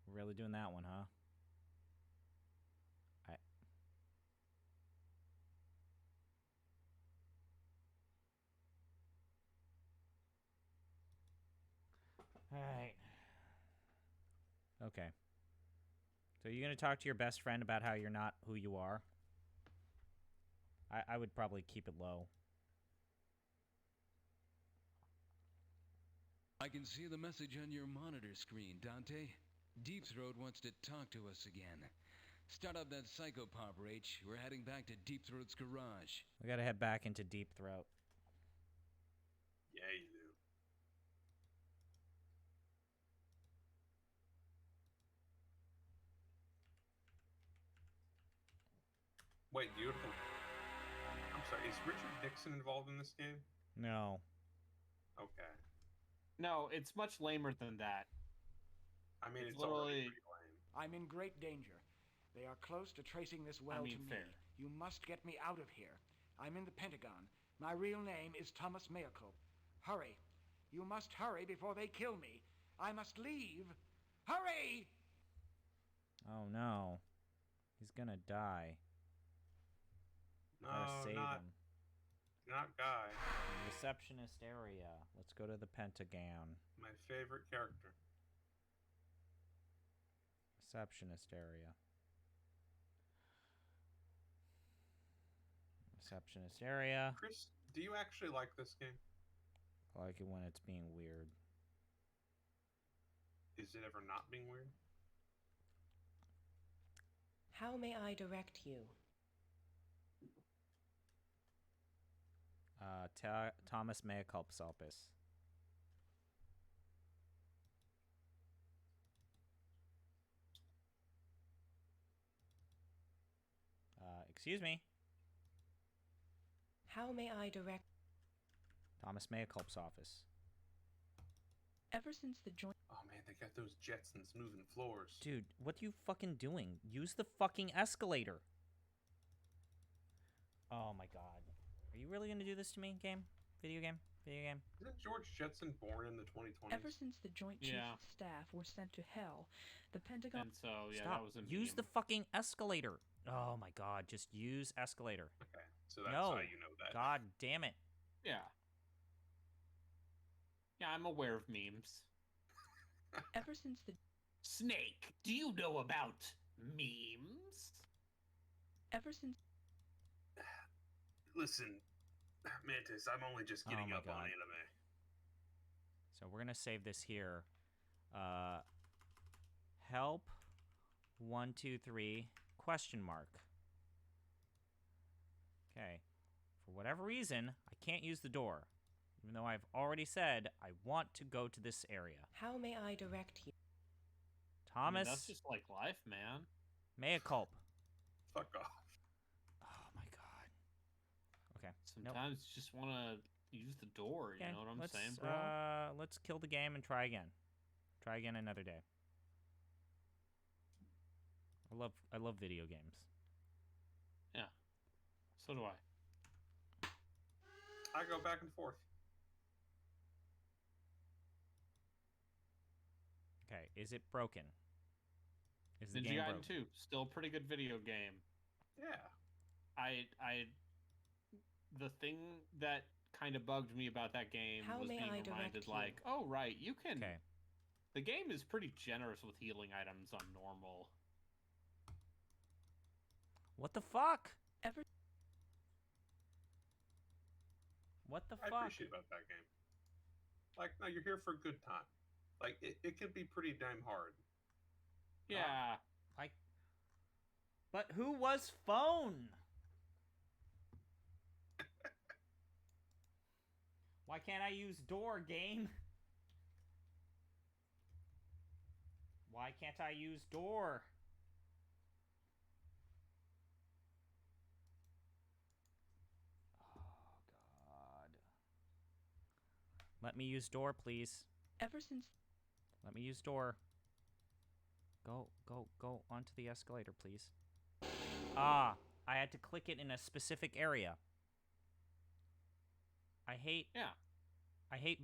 We're really doing that one, huh? All right. Okay. So you're gonna talk to your best friend about how you're not who you are? I would probably keep it low. I can see the message on your monitor screen, Dante. Deep Throat wants to talk to us again. Start up that psychopop, Rach. We're heading back to Deep Throat's garage. We gotta head back into Deep Throat. Yeah, you do. Wait, do you have to... I'm sorry, is Richard Nixon involved in this game? No. Okay. No, it's much lamer than that. I mean, it's literally... already pretty lame. I'm in great danger. They are close to tracing this well to me. fair. You must get me out of here. I'm in the Pentagon. My real name is Thomas Mayercope. Hurry. You must hurry before they kill me. I must leave. Hurry! Oh no. He's gonna die. No, Gotta save him. not Guy. Receptionist area. Let's go to the Pentagon. My favorite character. Receptionist area. Receptionist area. Chris, do you actually like this game? I like it when it's being weird. Is it ever not being weird? How may I direct you? Thomas Mea Culpsalpus. Excuse me. How may I direct? Thomas Mea Culp's office. Ever since the joint... Oh man, they got those Jetsons moving floors. Dude, what are you fucking doing? Use the fucking escalator. Oh my god. Are you really gonna do this to me, game? Video game? Video game? Isn't George Jetson born in the 2020s? Ever since the Joint Chiefs of Staff were sent to hell, the Pentagon... And so, yeah, Stop. that was in Use the fucking escalator. Oh my god, just use escalator. Okay, so that's No. how you know that. God damn it. Yeah. Yeah, I'm aware of memes. Ever since the... Snake, do you know about memes? Ever since... Listen, Mantis, I'm only just getting my up on God. anime. So we're gonna save this here. Help 123 question mark. Okay. For whatever reason, I can't use the door. Even though I've already said I want to go to this area. How may I direct you? Thomas that's just like life, man. Mea culp. Fuck off. Oh my god. Okay. Sometimes you just want to use the door, you Okay, know what I'm let's, saying, bro? Let's kill the game and try again. Try again another day. I love video games. Yeah. So do I. I go back and forth. Okay, is it broken? Is the Ninja game Gaiden broken? 2, still a pretty good video game. Yeah. The thing that kind of bugged me about that game How was may being I direct reminded, you? like, oh right, you can The game is pretty generous with healing items on normal. What the fuck? What the fuck? I appreciate about that game. Like, no, you're here for a good time. Like, it can be pretty damn hard. Yeah. Like, but who was phone? Why can't I use door, game? Why can't I use door? Oh, God. Let me use door, please. Ever since... Let me use door. Go onto the escalator, please. Ah, I had to click it in a specific area. I hate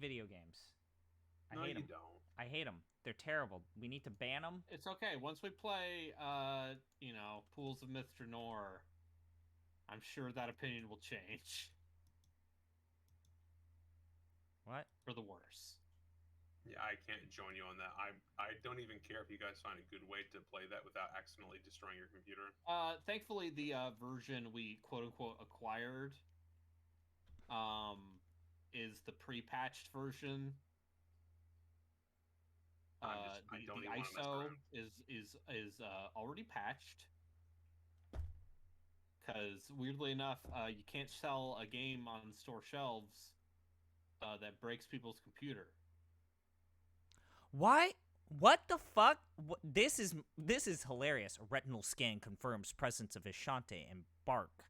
video games. I hate them. Don't. I hate them. They're terrible. We need to ban them. It's okay. Once we play, Pools of Mr. Nor, I'm sure that opinion will change. What? For the worse. Yeah, I can't join you on that. I don't even care if you guys find a good way to play that without accidentally destroying your computer. Thankfully, the version we quote-unquote acquired is the pre-patched version. The ISO is already patched. Because weirdly enough, you can't sell a game on store shelves that breaks people's computer. Why? What the fuck? This is hilarious. A retinal scan confirms presence of Ashante and Bark.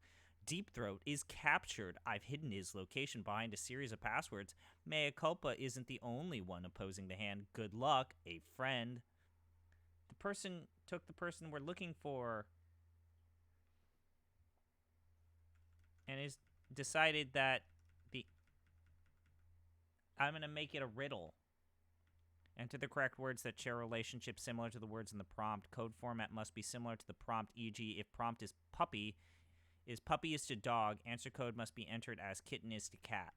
Deep Throat is captured. I've hidden his location behind a series of passwords. Mea culpa isn't the only one opposing the hand. Good luck, a friend. The person took the person we're looking for and is decided that I'm going to make it a riddle. Enter the correct words that share relationships similar to the words in the prompt. Code format must be similar to the prompt, e.g. if prompt is puppy is to dog, answer code must be entered as kitten is to cat.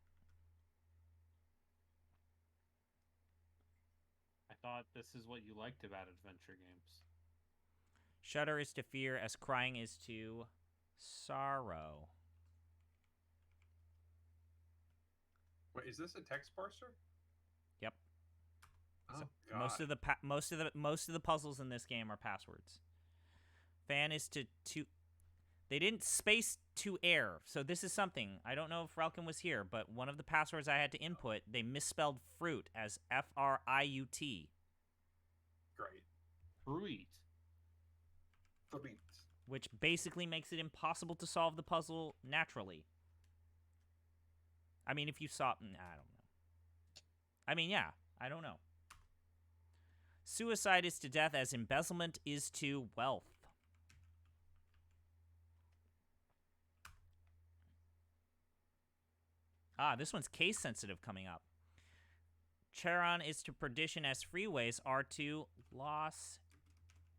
I thought this is what you liked about adventure games. Shudder is to fear as crying is to sorrow. Wait, is this a text parser? Yep. Oh, so God. most of the puzzles in this game are passwords. Fan is to they didn't space to air, so this is something. I don't know if Relkin was here, but one of the passwords I had to input, they misspelled fruit as F-R-I-U-T. Great. Fruit. Which basically makes it impossible to solve the puzzle naturally. I mean, if you saw... I don't know. I mean, yeah. I don't know. Suicide is to death as embezzlement is to wealth. Ah, this one's case sensitive coming up. Charon is to perdition as freeways are to Los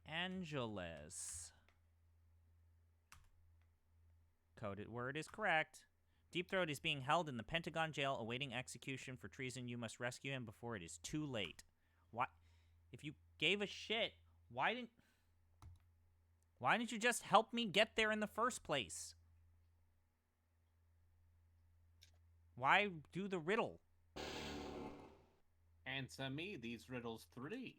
Angeles. Coded word is correct. Deep Throat is being held in the Pentagon jail awaiting execution for treason. You must rescue him before it is too late. Why? If you gave a shit, why didn't you just help me get there in the first place? Why do the riddle? Answer me these riddles 3.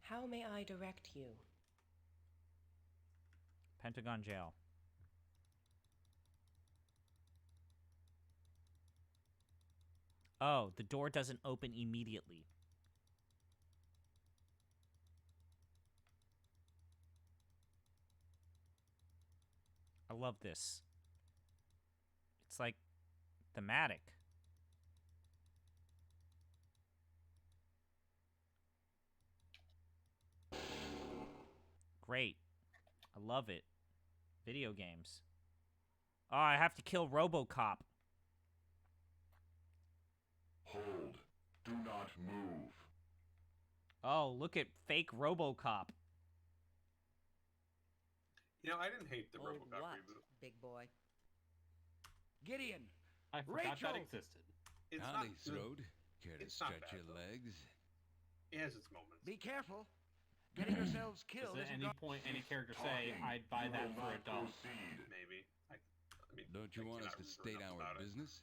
How may I direct you? Pentagon jail. Oh, the door doesn't open immediately. I love this. It's like thematic. Great. I love it. Video games. Oh, I have to kill RoboCop. Hold. Do not move. Oh, look at fake RoboCop. You know, I didn't hate the Oh, RoboCop what, reboot. big boy? Gideon! I forgot Rachel! that existed. It's Howdy, not good. Throde. Care to It's not stretch bad, your though. legs? It has its moments. Be careful. Getting yourselves killed Does at isn't any go- point any character say, "I'd buy that for a $1"? Maybe. I mean, Don't you want us cannot to remember state enough our about it. business?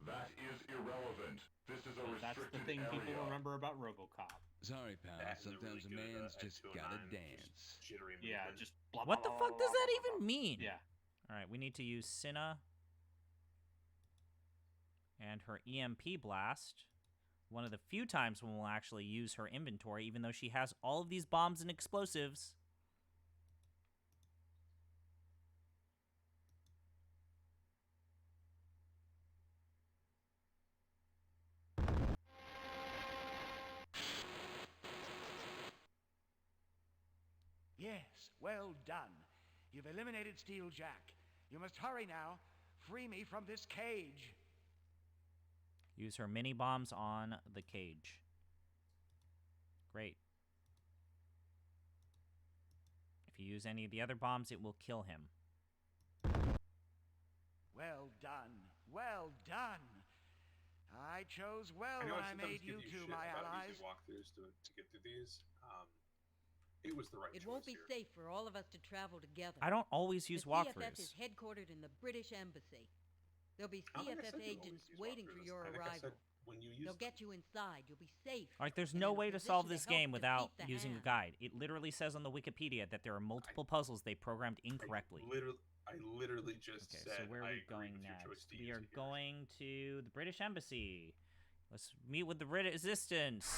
That is irrelevant. This is a That's the restricted thing people area. remember about RoboCop. Sorry, pal. That and the Sometimes really a good, man's just 209, gotta just dance. Jittery Yeah, movement. just blah, What blah, the blah, fuck blah, does blah, that blah, even blah. mean? Yeah. All right, we need to use Cinna and her EMP blast. One of the few times when we'll actually use her inventory, even though she has all of these bombs and explosives. Yes, well done. You've eliminated Steeljack. You must hurry now. Free me from this cage. Use her mini bombs on the cage. Great. If you use any of the other bombs, it will kill him. Well done. Well done. I chose well when I made you two my allies. Using walkthroughs to get through these. It was the right choice. It won't be here. safe for all of us to travel together. I don't always use the CFF walkthroughs. is headquartered in the British Embassy. There'll be I don't think I CFF said you agents always use waiting for walkthroughs. your I think I arrival. said when you use They'll them. get you inside. You'll be safe. Like, there's and no in a way to position solve this help game without defeat the using a Hand. guide. It literally says on the Wikipedia that there are multiple puzzles they programmed incorrectly. I literally just Okay, said so where are I we agree going with your choice next? to We use are it here. going to the British Embassy. Let's meet with the Resistance.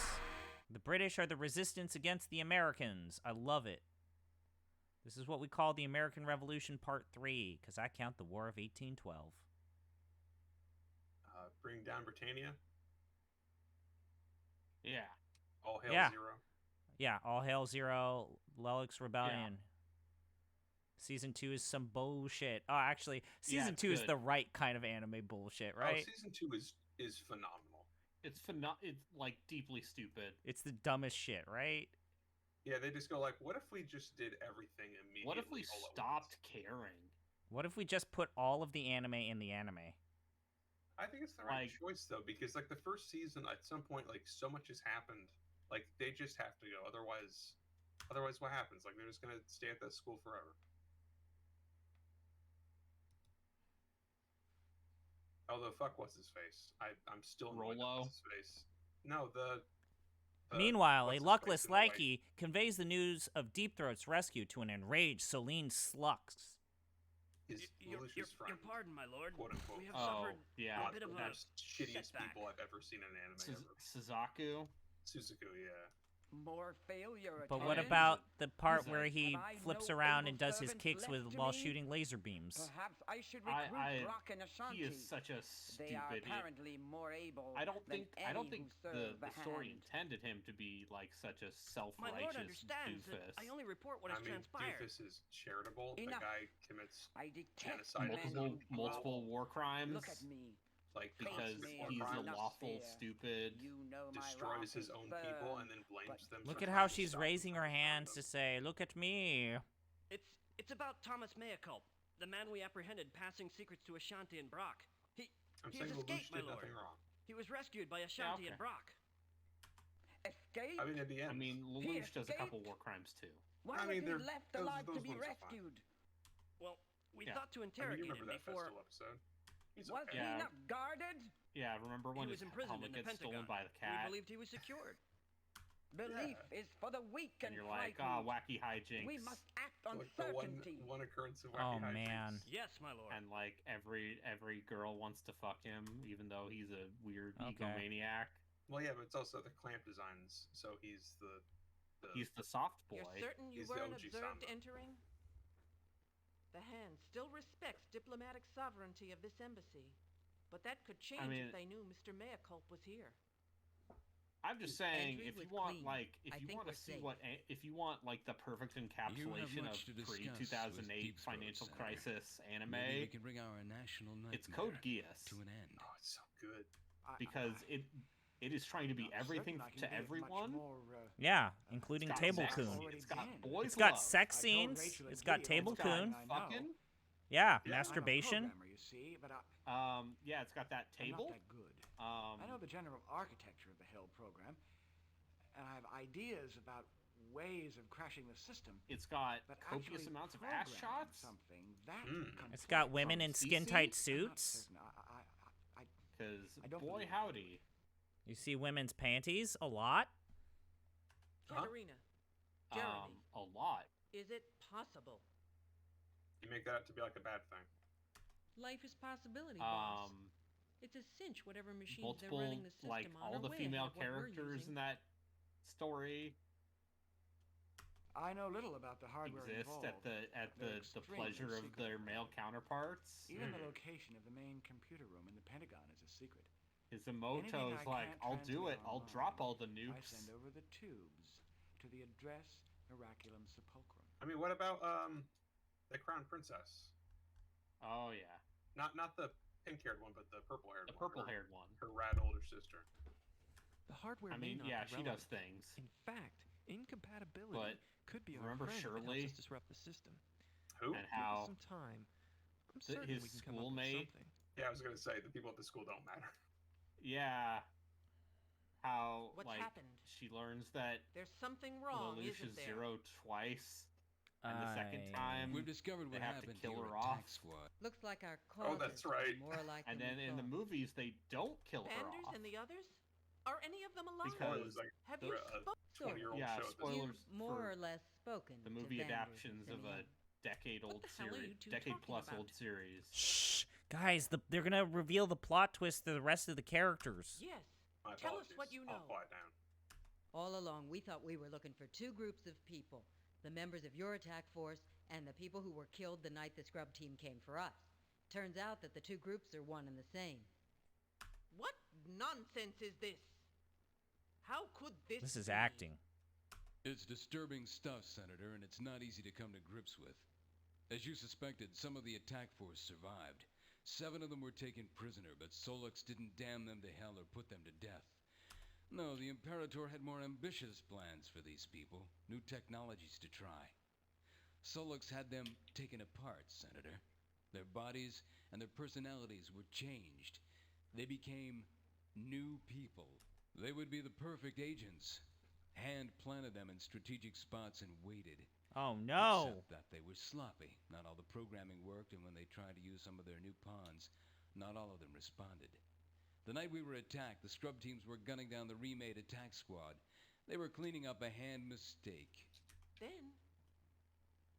The British are the resistance against the Americans. I love it. This is what we call the American Revolution Part 3, because I count the War of 1812. Bring down Britannia. Yeah. All hail Yeah. Zero. Yeah, all hail Zero, Lelix Rebellion. Season 2 is some bullshit. Oh, actually, Season 2 is good. the right kind of anime bullshit, right? Oh, Season 2 is phenomenal. It's like deeply stupid. It's the dumbest shit, right? Yeah, they just go like, what if we just did everything immediately? What if we all at stopped caring? What if we just put all of the anime in the anime? I think it's the right choice though, because like the first season, at some point, like so much has happened, like they just have to go. Otherwise, what happens? Like they're just gonna stay at that school forever. Although fuck, what's his face? I'm still annoyed at Rollo. what's his face. No, the Meanwhile, a what's his luckless face in the white- Lackey conveys the news of Deep Throat's rescue to an enraged Celine Slux. His Your pardon, my lord. Quote unquote. We have suffered yeah. a bit of the a most shittiest setback. people I've ever seen in an anime ever. Suzaku. Suzaku, yeah. More failure. But what attendant? about the part where Have he I flips no around able and does his servants kicks left to while me? shooting laser beams? Perhaps I should recruit Brock and Ashanti. He is such a stupid. They are apparently more able. I don't think than any the who serve the story hand. intended him to be like such a My lord self-righteous understands doofus. that I only report what has I mean, transpired. Doofus is charitable. Enough. The guy commits I detest genocide. men who multiple war crimes. Look at me. Like because me he's a enough lawful fear. stupid. You know my destroys his rockets own people burn, and then blames them. Look for at how trying to she's stop raising them her from hands them. to say, "Look at me." It's about Thomas Mayacult, the man we apprehended passing secrets to Ashanti and Brock. He I'm has saying escaped, Lelouch my did lord. nothing wrong. He was rescued by Ashanti and Brock. Escape? I mean, at the end. I mean, He Lelouch does a couple escaped? war crimes too. Why I mean, was he they're- left those- alive to those be ones are fine. rescued? Well, we Yeah. thought to I mean, interrogate you him remember that before. festival episode? He's Was okay. he Yeah. not guarded? Yeah, remember when He was his imprisoned helmet in the gets stolen Pentagon. by the We cat? believed he was secured. Belief is for the weak And and you're like, frightened. wacky hijinks. We must act on Like the certainty. one occurrence of Oh wacky hijinks. man. Yes, my lord. And like every girl wants to fuck him, even though he's a weird Okay. egomaniac. Well, yeah, but it's also the clamp designs, so he's the He's the soft boy. You're certain you He's the weren't OG observed Samba. entering? The Hand still respects diplomatic sovereignty of this embassy, but that could change mean- if they knew Mr. Mayacult was here. I'm just saying, entry if you was want clean. like, if I you think want to we're see safe. if you want like the perfect encapsulation much to of discuss with pre-2008 Deep Throat, financial Senator. crisis anime, Maybe we can bring our national nightmare it's Code Geass to an end. Oh, it's so good. because it is trying to be everything to everyone. Yeah, including It's got Table sex, Coon. It's got boys. It's got love. sex scenes. It's got Table Coon. Fucking. Yeah, I'm masturbation. a programmer, you see, but yeah, it's got that table. I'm not that good. I know the general architecture of the Hill program, and I have ideas about ways of crashing the system. It's got but copious amounts of ass shots. Something that It's got women in skin-tight suits. Because boy howdy, you see women's panties a lot. Katerina, Jeremy, a lot. Is it possible? You make that out to be like a bad thing. Life is possibility, boss. It's a cinch whatever machines they're running the system like on. all the female characters in that story I know little about the hardware exist involved. at the pleasure of their male counterparts. Even the location of the main computer room in the Pentagon is a secret. Izumoto's like, I'll do it. I'll drop all the nukes. I send over the tubes to the address Miraculum Sepulchrum. I mean, what about the Crown Princess? Oh yeah. Not the pink-haired one, but the purple-haired one. The purple-haired one. Her rad older sister. The hardware I mean, may not yeah, be she does relevant. things. In fact, incompatibility but could be our remember friend Shirley? and help us disrupt the system. Who? And how Give us some time. I'm certain his we can come up with schoolmate. something. Yeah, I was gonna say the people at the school don't matter. Yeah. How What's like happened? she learns that There's something wrong, Lelouch isn't is there? zeroed twice. And the second time, we've discovered they what have to happened kill to her your off. attack squad. Looks like our Oh, causes that's right. are more like And than then we in the thought. movies, they don't kill her Banders off. and the others? Are any of them alive? Because like Have the you 20-year-old Yeah, show. At this spoilers You've more for or less spoken the to movie Vanders adaptations and of a Finian. decade-old What the hell are series, you two decade-plus talking old series. Shh, guys, they're gonna reveal the plot twist to the rest of the characters. Yes. My Tell us apologies. what you know. I'll quiet down. All along, we thought we were looking for two groups of people. The members of your attack force and the people who were killed the night the scrub team came for us. Turns out that the two groups are one and the same. What nonsense is this? How could this This is be? acting. It's disturbing stuff, Senator, and it's not easy to come to grips with. As you suspected, some of the attack force survived. 7 of them were taken prisoner, but Solux didn't damn them to hell or put them to death. No, the Imperator had more ambitious plans for these people, new technologies to try. Solux had them taken apart, Senator. Their bodies and their personalities were changed. They became new people. They would be the perfect agents. Hand planted them in strategic spots and waited. Oh no! Except that they were sloppy. Not all the programming worked, and when they tried to use some of their new pawns, not all of them responded. The night we were attacked, the scrub teams were gunning down the remade attack squad. They were cleaning up a hand mistake. Then,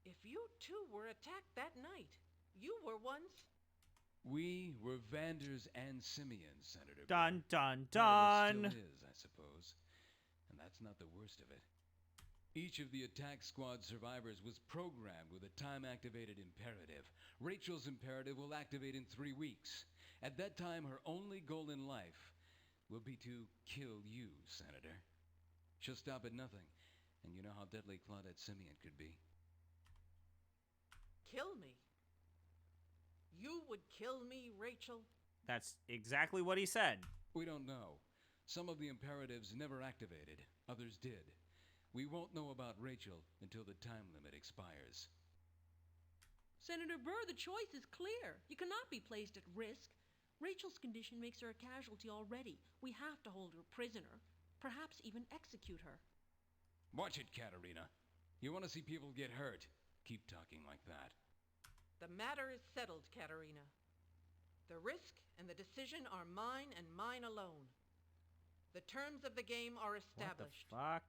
if you two were attacked that night, you were ones. We were Vanders and Simians, Senator. Dun dun Well, it dun! still is, I suppose. And that's not the worst of it. Each of the attack squad survivors was programmed with a time-activated imperative. Rachel's imperative will activate in 3 weeks. At that time, her only goal in life will be to kill you, Senator. She'll stop at nothing, and you know how deadly Claudette Simian could be. Kill me? You would kill me, Rachel? That's exactly what he said. We don't know. Some of the imperatives never activated. Others did. We won't know about Rachel until the time limit expires. Senator Burr, the choice is clear. You cannot be placed at risk. Rachel's condition makes her a casualty already. We have to hold her prisoner, perhaps even execute her. Watch it, Katerina. You want to see people get hurt? Keep talking like that. The matter is settled, Katerina. The risk and the decision are mine and mine alone. The terms of the game are established. What the fuck?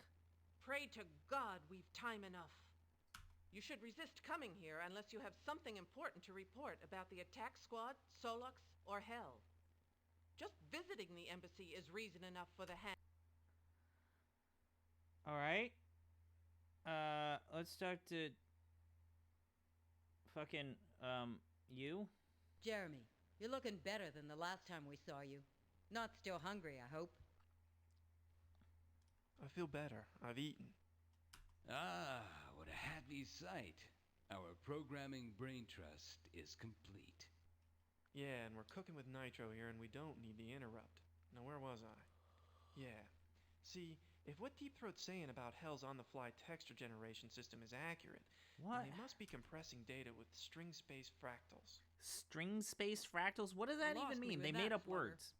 Pray to God we've time enough. You should resist coming here unless you have something important to report about the attack squad, Solux, or Hell. Just visiting the embassy is reason enough for the hand. Alright. Let's talk to... fucking, you? Jeremy, you're looking better than the last time we saw you. Not still hungry, I hope. I feel better. I've eaten. Ah, what a happy sight. Our programming brain trust is complete. Yeah, and we're cooking with nitro here, and we don't need the interrupt. Now, where was I? Yeah. See, If what Deep Throat's saying about Hell's on-the-fly texture generation system is accurate, what? Then they must be compressing data with string space fractals. String space fractals? What does that even mean? They made up words.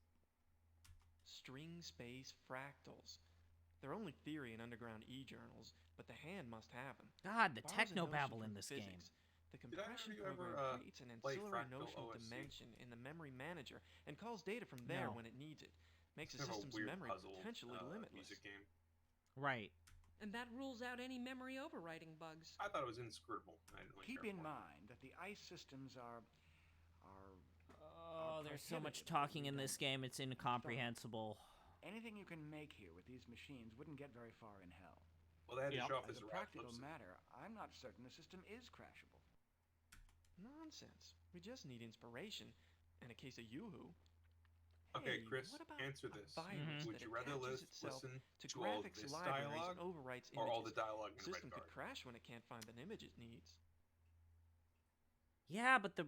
String space fractals. They're only theory in underground e-journals, but the hand must have them. God, the technobabble in this game. The compression program creates an ancillary notional dimension in the memory manager and calls data from there when it needs it. Makes the system's memory potentially limitless. Game. Right. And that rules out any memory overwriting bugs. I thought it was inscrutable. Keep in mind that the ICE systems are there's so much talking in this game, it's incomprehensible. Anything you can make here with these machines wouldn't get very far in Hell. Well, they had to show off As his a practical matter, I'm not certain the system is crashable. Nonsense. We just need inspiration and a case of yoo-hoo. Okay, Hey, Chris, what about answer this. Would you rather listen to all graphics this libraries dialogue and overwrites or images? all the dialogue in The system Redguard? could crash when it can't find an image it needs. Yeah, but the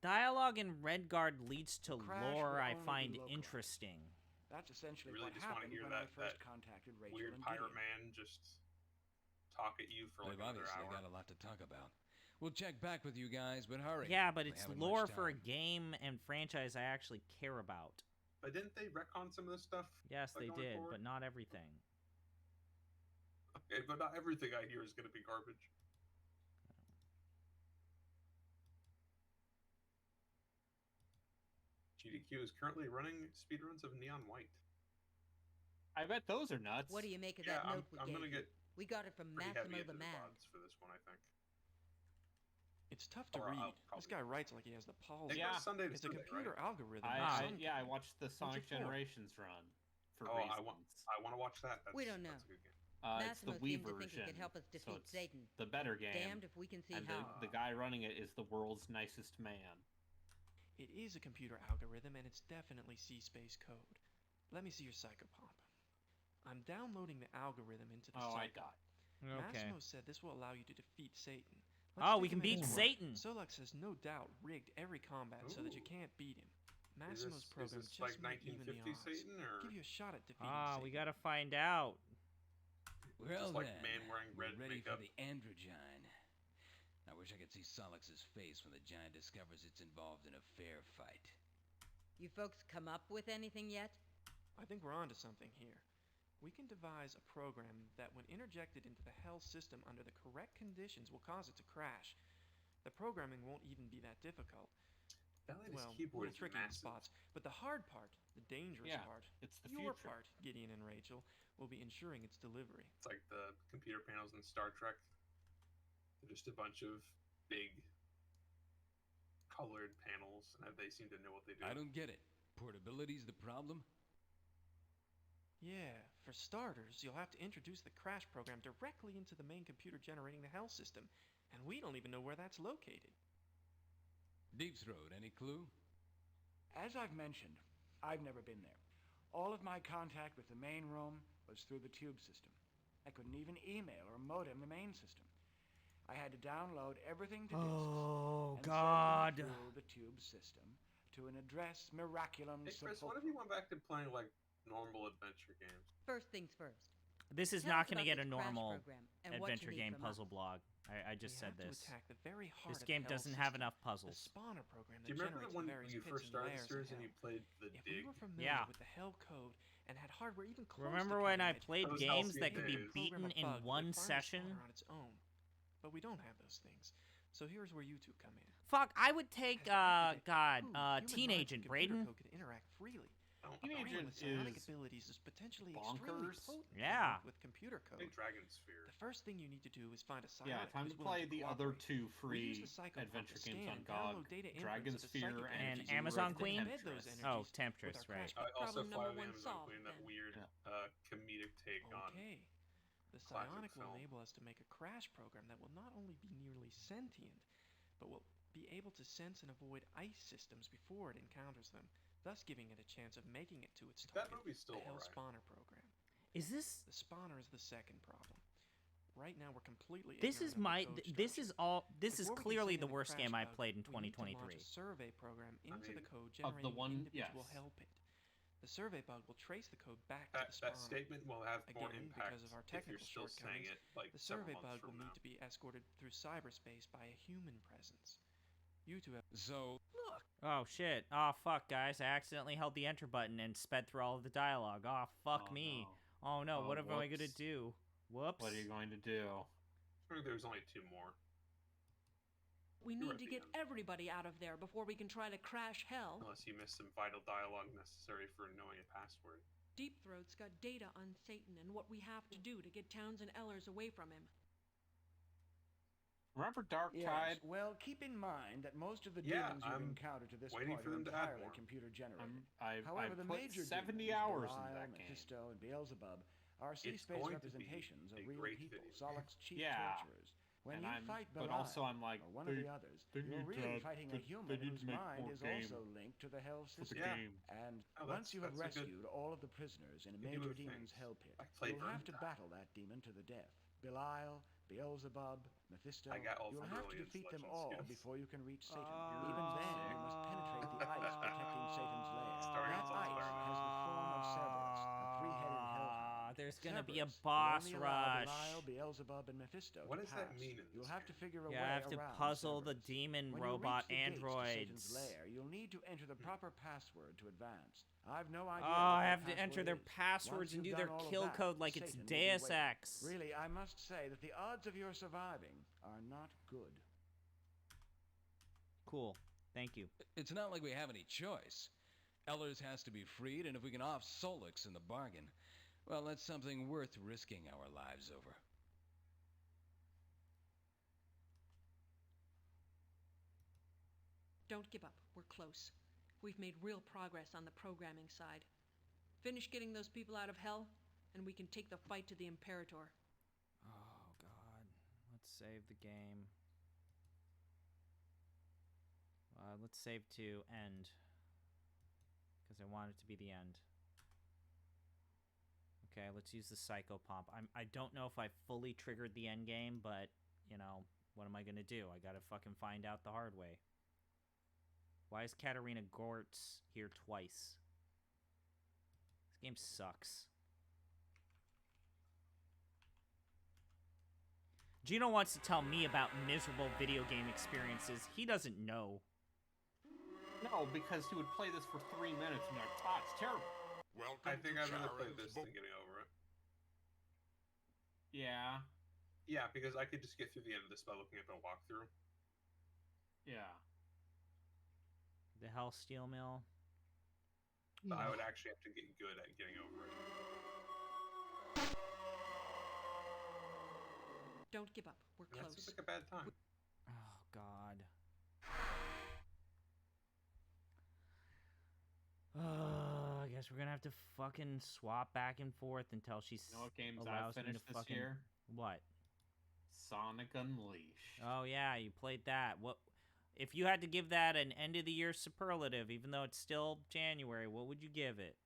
dialogue in Redguard leads to lore I find interesting. That's essentially really what just want to happened hear when that, I first contacted Rachel weird and pirate Gideon. man just talk at you for like They've another obviously hour. got a lot to talk about. We'll check back with you guys, but hurry. Yeah, but it's lore for a time. game and franchise I actually care about. But didn't they retcon some of this stuff? Yes, they going did, forward? but not everything. Okay, but not everything I hear is going to be garbage. GDQ is currently running speedruns of Neon White. I bet those are nuts. What do you make of that note we I'm gave gonna you? get We got it from pretty heavy Massimo into the the Man. mods for this one, I think. It's tough to Or read. I'll This guy writes like he has the palsy. Yeah. Sunday to It's a Sunday, computer right? algorithm. I watched the Sonic for? Generations run for Oh, reasons. I want to watch that. That's, We don't know. That's a good game. It's the Massimo Wii seemed to think version, it could help us so defeat it's Satan. the better game. Damned if we can see and how. the guy running it is the world's nicest man. It is a computer algorithm, and it's definitely C-space code. Let me see your psychopomp. I'm downloading the algorithm into the I psychop. got it. Okay. Massimo said this will allow you to defeat Satan. Oh, we take can him at beat his word. Satan. Solux has no doubt rigged every combat so that you can't beat him. Massimo's program is this just like might even the 1950 odds. Satan, or Give you a shot at defeating Ah, Satan. we gotta find out. Well just like then, man wearing red we're ready makeup? for the androgyne. I wish I could see Solix's face when the giant discovers it's involved in a fair fight. You folks come up with anything yet? I think we're onto something here. We can devise a program that when interjected into the Hell system under the correct conditions will cause it to crash. The programming won't even be that difficult. That latest Well, keyboard a little is tricky in massive. spots, but the hard part, the dangerous Yeah, part, it's the your future. part, Gideon and Rachel, will be ensuring its delivery. It's like the computer panels in Star Trek. They're just a bunch of big colored panels, and they seem to know what they do. I don't get it. Portability's the problem? Yeah, for starters, you'll have to introduce the crash program directly into the main computer generating the Hell system, and we don't even know where that's located. Deep Throat, any clue? As I've mentioned, I've never been there. All of my contact with the main room was through the tube system. I couldn't even email or modem the main system. I had to download everything to disks and God. send them through the tube system to an address miraculum. Hey Chris, what if you went back to playing like normal adventure games? First things first. This is Tell not us going to about get a this crash normal program and what you adventure need game from puzzle us. blog. I just We said have to this. attack the very heart This of game the Hell doesn't have system, enough puzzles. The spawner program Do that you remember generates when the various you pits first and started the layers of series and Hell. you played the If Dig? we were familiar with the Hell code and had hardware even close Remember to when I cutting edge, played Those games LCD that could be days. beaten program a in bug that one would find the session? spawner on its own. But we don't have those things. So here's where you two come in. Fuck, I would take, As the God, human Teen mind Agent, and computer Braden. code could interact freely. Teen A brain Agent with psionic is abilities is potentially extremely bonkers. potent Yeah. with computer code. Hey, Dragon Sphere. The first thing you need to do is find a psionic Yeah, time who's to willing play the cooperate. other two We free use the psychopomp adventure to games scan on and GOG, download data Dragon inputs of the Sphere psychic and energies Amazon then Queen? embed those Oh, energies Temptress, with our right. crash I also program. fly number the one Amazon solved, Queen, that then. weird comedic take on. Okay. The classic psionic will film. enable us to make a crash program that will not only be nearly sentient, but will be able to sense and avoid ice systems before it encounters them, thus giving it a chance of making it to its That target, movie's still the Hell alright. Spawner program. Is this... The spawner is the second problem. Right now we're completely This is ignorant of the my... code This structure. is all... This is Before we can clearly scan the worst crash game I bug, played in we need to 2023. launch a survey program into the code of the generating one- individual yes. hell pit. The survey bug will trace the code back to the spawner. That statement will have more Again, impact because of our if you're technical still saying shortcomings, it like the several survey months bug from will now. need to be escorted through cyberspace by a human presence. You two have... So... Look! Oh, shit. Oh, fuck, guys. I accidentally held the enter button and sped through all of the dialogue. Oh, fuck me. No. Oh, no. What am I whoops. going to do? Whoops. What are you going to do? I think there's only 2 more. We need to get everybody out of there before we can try to crash hell. Unless you missed some vital dialogue necessary for knowing a password. Deep Throat's got data on Satan and what we have to do to get Towns and Ellers away from him. Remember Dark Tide? Yes, well, keep in mind that most of the demons you've encountered to this point are entirely computer-generated. However, the major 70 demons, hours Belial, in that game. Mephisto, and Beelzebub are C-space representations of real people, Solok's chief torturers. When you fight Belial, or one of the others, you're really fighting a human whose mind is also linked to the hell system. And once you have rescued all of the prisoners in a major demon's hell pit, you'll have to battle that demon to the death. Belial, Beelzebub, Mephisto, you'll have to defeat them all before you can reach Satan. Even then, you must penetrate the ice protecting Satan's lair. That ice has the form of Cerberus, a three-headed hellhound. There's gonna be a Cerberus boss will only allow rush. Belial, Beelzebub, and Mephisto What to does that pass. mean in this You'll have to figure a Yeah, way I have to around puzzle Cerberus. the demon When robot you reach the gates to androids. Satan's lair, you'll need to enter the proper password to advance. I've no idea. Oh, what I that have to enter their password is. passwords Once and do you've their done all of kill that, code like it's Satan will be Deus waiting. Ex. Really, I must say that the odds of your surviving are not good. Cool. Thank you. It's not like we have any choice. Ellers has to be freed, and if we can off Solix in the bargain, well, that's something worth risking our lives over. Don't give up. We're close. We've made real progress on the programming side. Finish getting those people out of hell, and we can take the fight to the Imperator. Oh, God. Let's save the game. Let's save to end. Because I want it to be the end. Okay, let's use the Psycho Pump. I don't know if I fully triggered the end game, but, you know, what am I going to do? I got to fucking find out the hard way. Why is Katarina Gortz here twice? This game sucks. Gino wants to tell me about miserable video game experiences. He doesn't know. No, because he would play this for 3 minutes and be like, oh, it's terrible. I think I'd rather play this than getting over it. Yeah. Yeah, because I could just get through the end of this by looking at the walkthrough. Yeah. The Hell Steel Mill. But I would actually have to get good at getting over it. Don't give up. We're close. That seems like a bad time. Oh, God. I guess we're gonna have to fucking swap back and forth until she You know what games allows I me to finished this fucking... year? What? Sonic Unleashed. Oh, yeah, you played that. What? If you had to give that an end-of-the-year superlative, even though it's still January, what would you give it?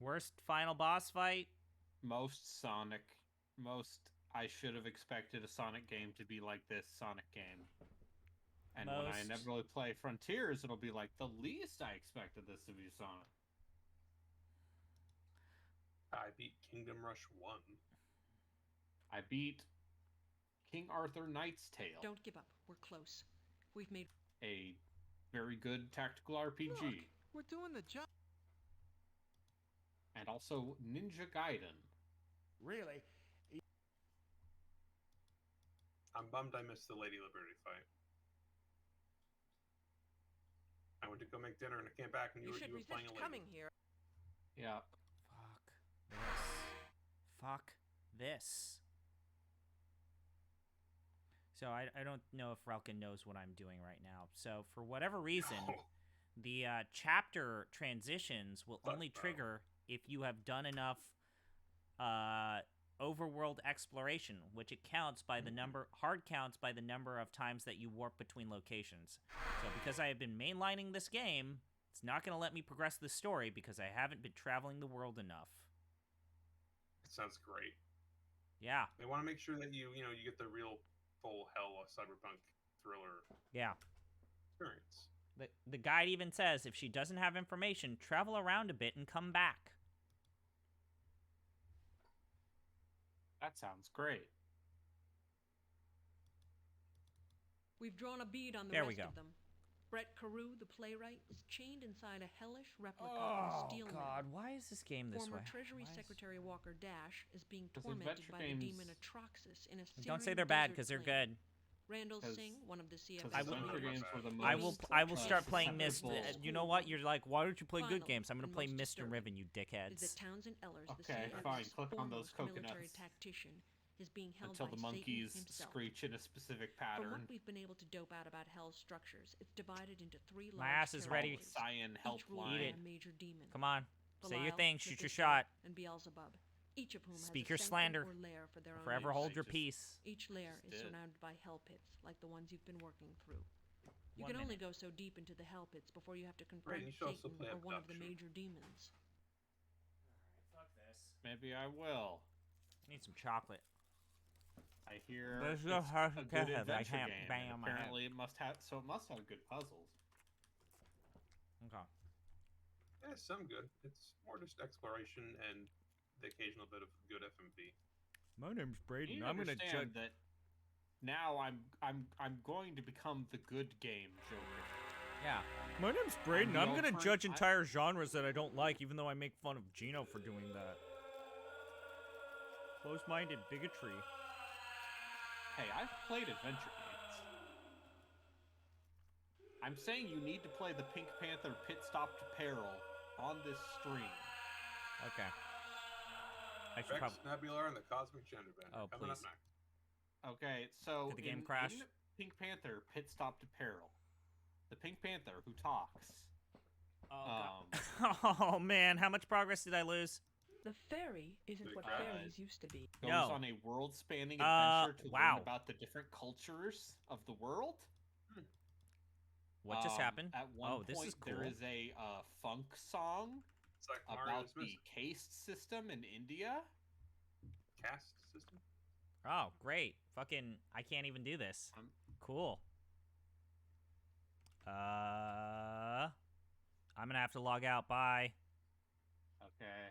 Worst final boss fight? Most Sonic. I should have expected a Sonic game to be like this Sonic game. And when I inevitably play Frontiers, it'll be like the least I expected this to be Sonic. I beat Kingdom Rush 1. I beat King Arthur Knight's Tale. Don't give up. We're close. We've made a very good tactical RPG. Look, we're doing the job. And also Ninja Gaiden. Really? I'm bummed I missed the Lady Liberty fight. I went to go make dinner and I came back and you were playing a lady. Coming here. Yeah. Fuck this. So I don't know if Relkin knows what I'm doing right now. So for whatever reason, the chapter transitions will only trigger if you have done enough overworld exploration, which it counts by the number, hard counts by the number of times that you warp between locations. So because I have been mainlining this game, it's not going to let me progress the story because I haven't been traveling the world enough. It sounds great. Yeah. They want to make sure that you get the real full hell of Cyberpunk Thriller experience. The guide even says if she doesn't have information, travel around a bit and come back. That sounds great. We've drawn a bead on the There we rest go. of them. Brett Carew, the playwright, is chained inside a hellish replica of a steel God, man. why is this game this Former way? Treasury Secretary Walker Dash is being Because tormented adventure by the games- demon Atroxus in a Don't say Syrian they're bad desert because they're plain. good. Randall 'Cause- Singh, one of the CF's because adventure games were the I most, will start playing Mist. susceptible- You know what? You're like, why don't you play good Finally, games? I'm gonna and play most Mist and disturbing, Riven, you is dickheads. that Townsend Ellers, the Okay, CF's fine. Click on those foremost military coconuts. tactician, is being held Until by the Satan monkeys himself. screech in a specific From pattern. what we've been able to dope out about Hell's structures, it's divided into 3 large My ass is ready. territories, Cyan each ruled by Eat a it. major demon. Come on, say your Belial, thing. Shoot your Mephisto, shot. And Beelzebub, each of whom Speak has your a sanctum slander. or lair for their own Forever use. hold your peace. Each lair is did. surrounded by hell pits, like the ones you've been working through. You 1 can only minute. go so deep into the hell pits before you have to confront you should also Satan play or one of the Abduction. major demons. Fuck this. Maybe I will. I need some chocolate. I hear There's it's no hard a to good have. I adventure can't game. bang And on my head. apparently, it must have good puzzles. Okay. Yeah, some good. It's more just exploration and the occasional bit of good FMV. My name's You Braden. need to understand that now I'm going to become the good game Joker. Yeah. My name's Braden. the I'm gonna alternate- judge entire genres that I don't like, even though I make fun of Gino for doing that. Close-minded bigotry. Hey, I've played adventure games. I'm saying you need to play the Pink Panther Pit Stop to Peril on this stream. Okay. I should Rex, probably. Nebula, and the Cosmic Gender Bender. Oh, Coming up please. next. Okay, so Did the game in crash? Pink Panther Pit Stop to Peril, the Pink Panther who talks. Oh man, how much progress did I lose? The ferry isn't what ferries used to be. Goes No. on a world-spanning adventure to wow. learn about the different cultures of the world. What just happened? At one Oh, point, this is cool. there is a funk song It's like about Mario's the Missing. caste system in India. Caste system? Oh, great. Fucking, I can't even do this. Cool. I'm gonna have to log out. Bye. Okay.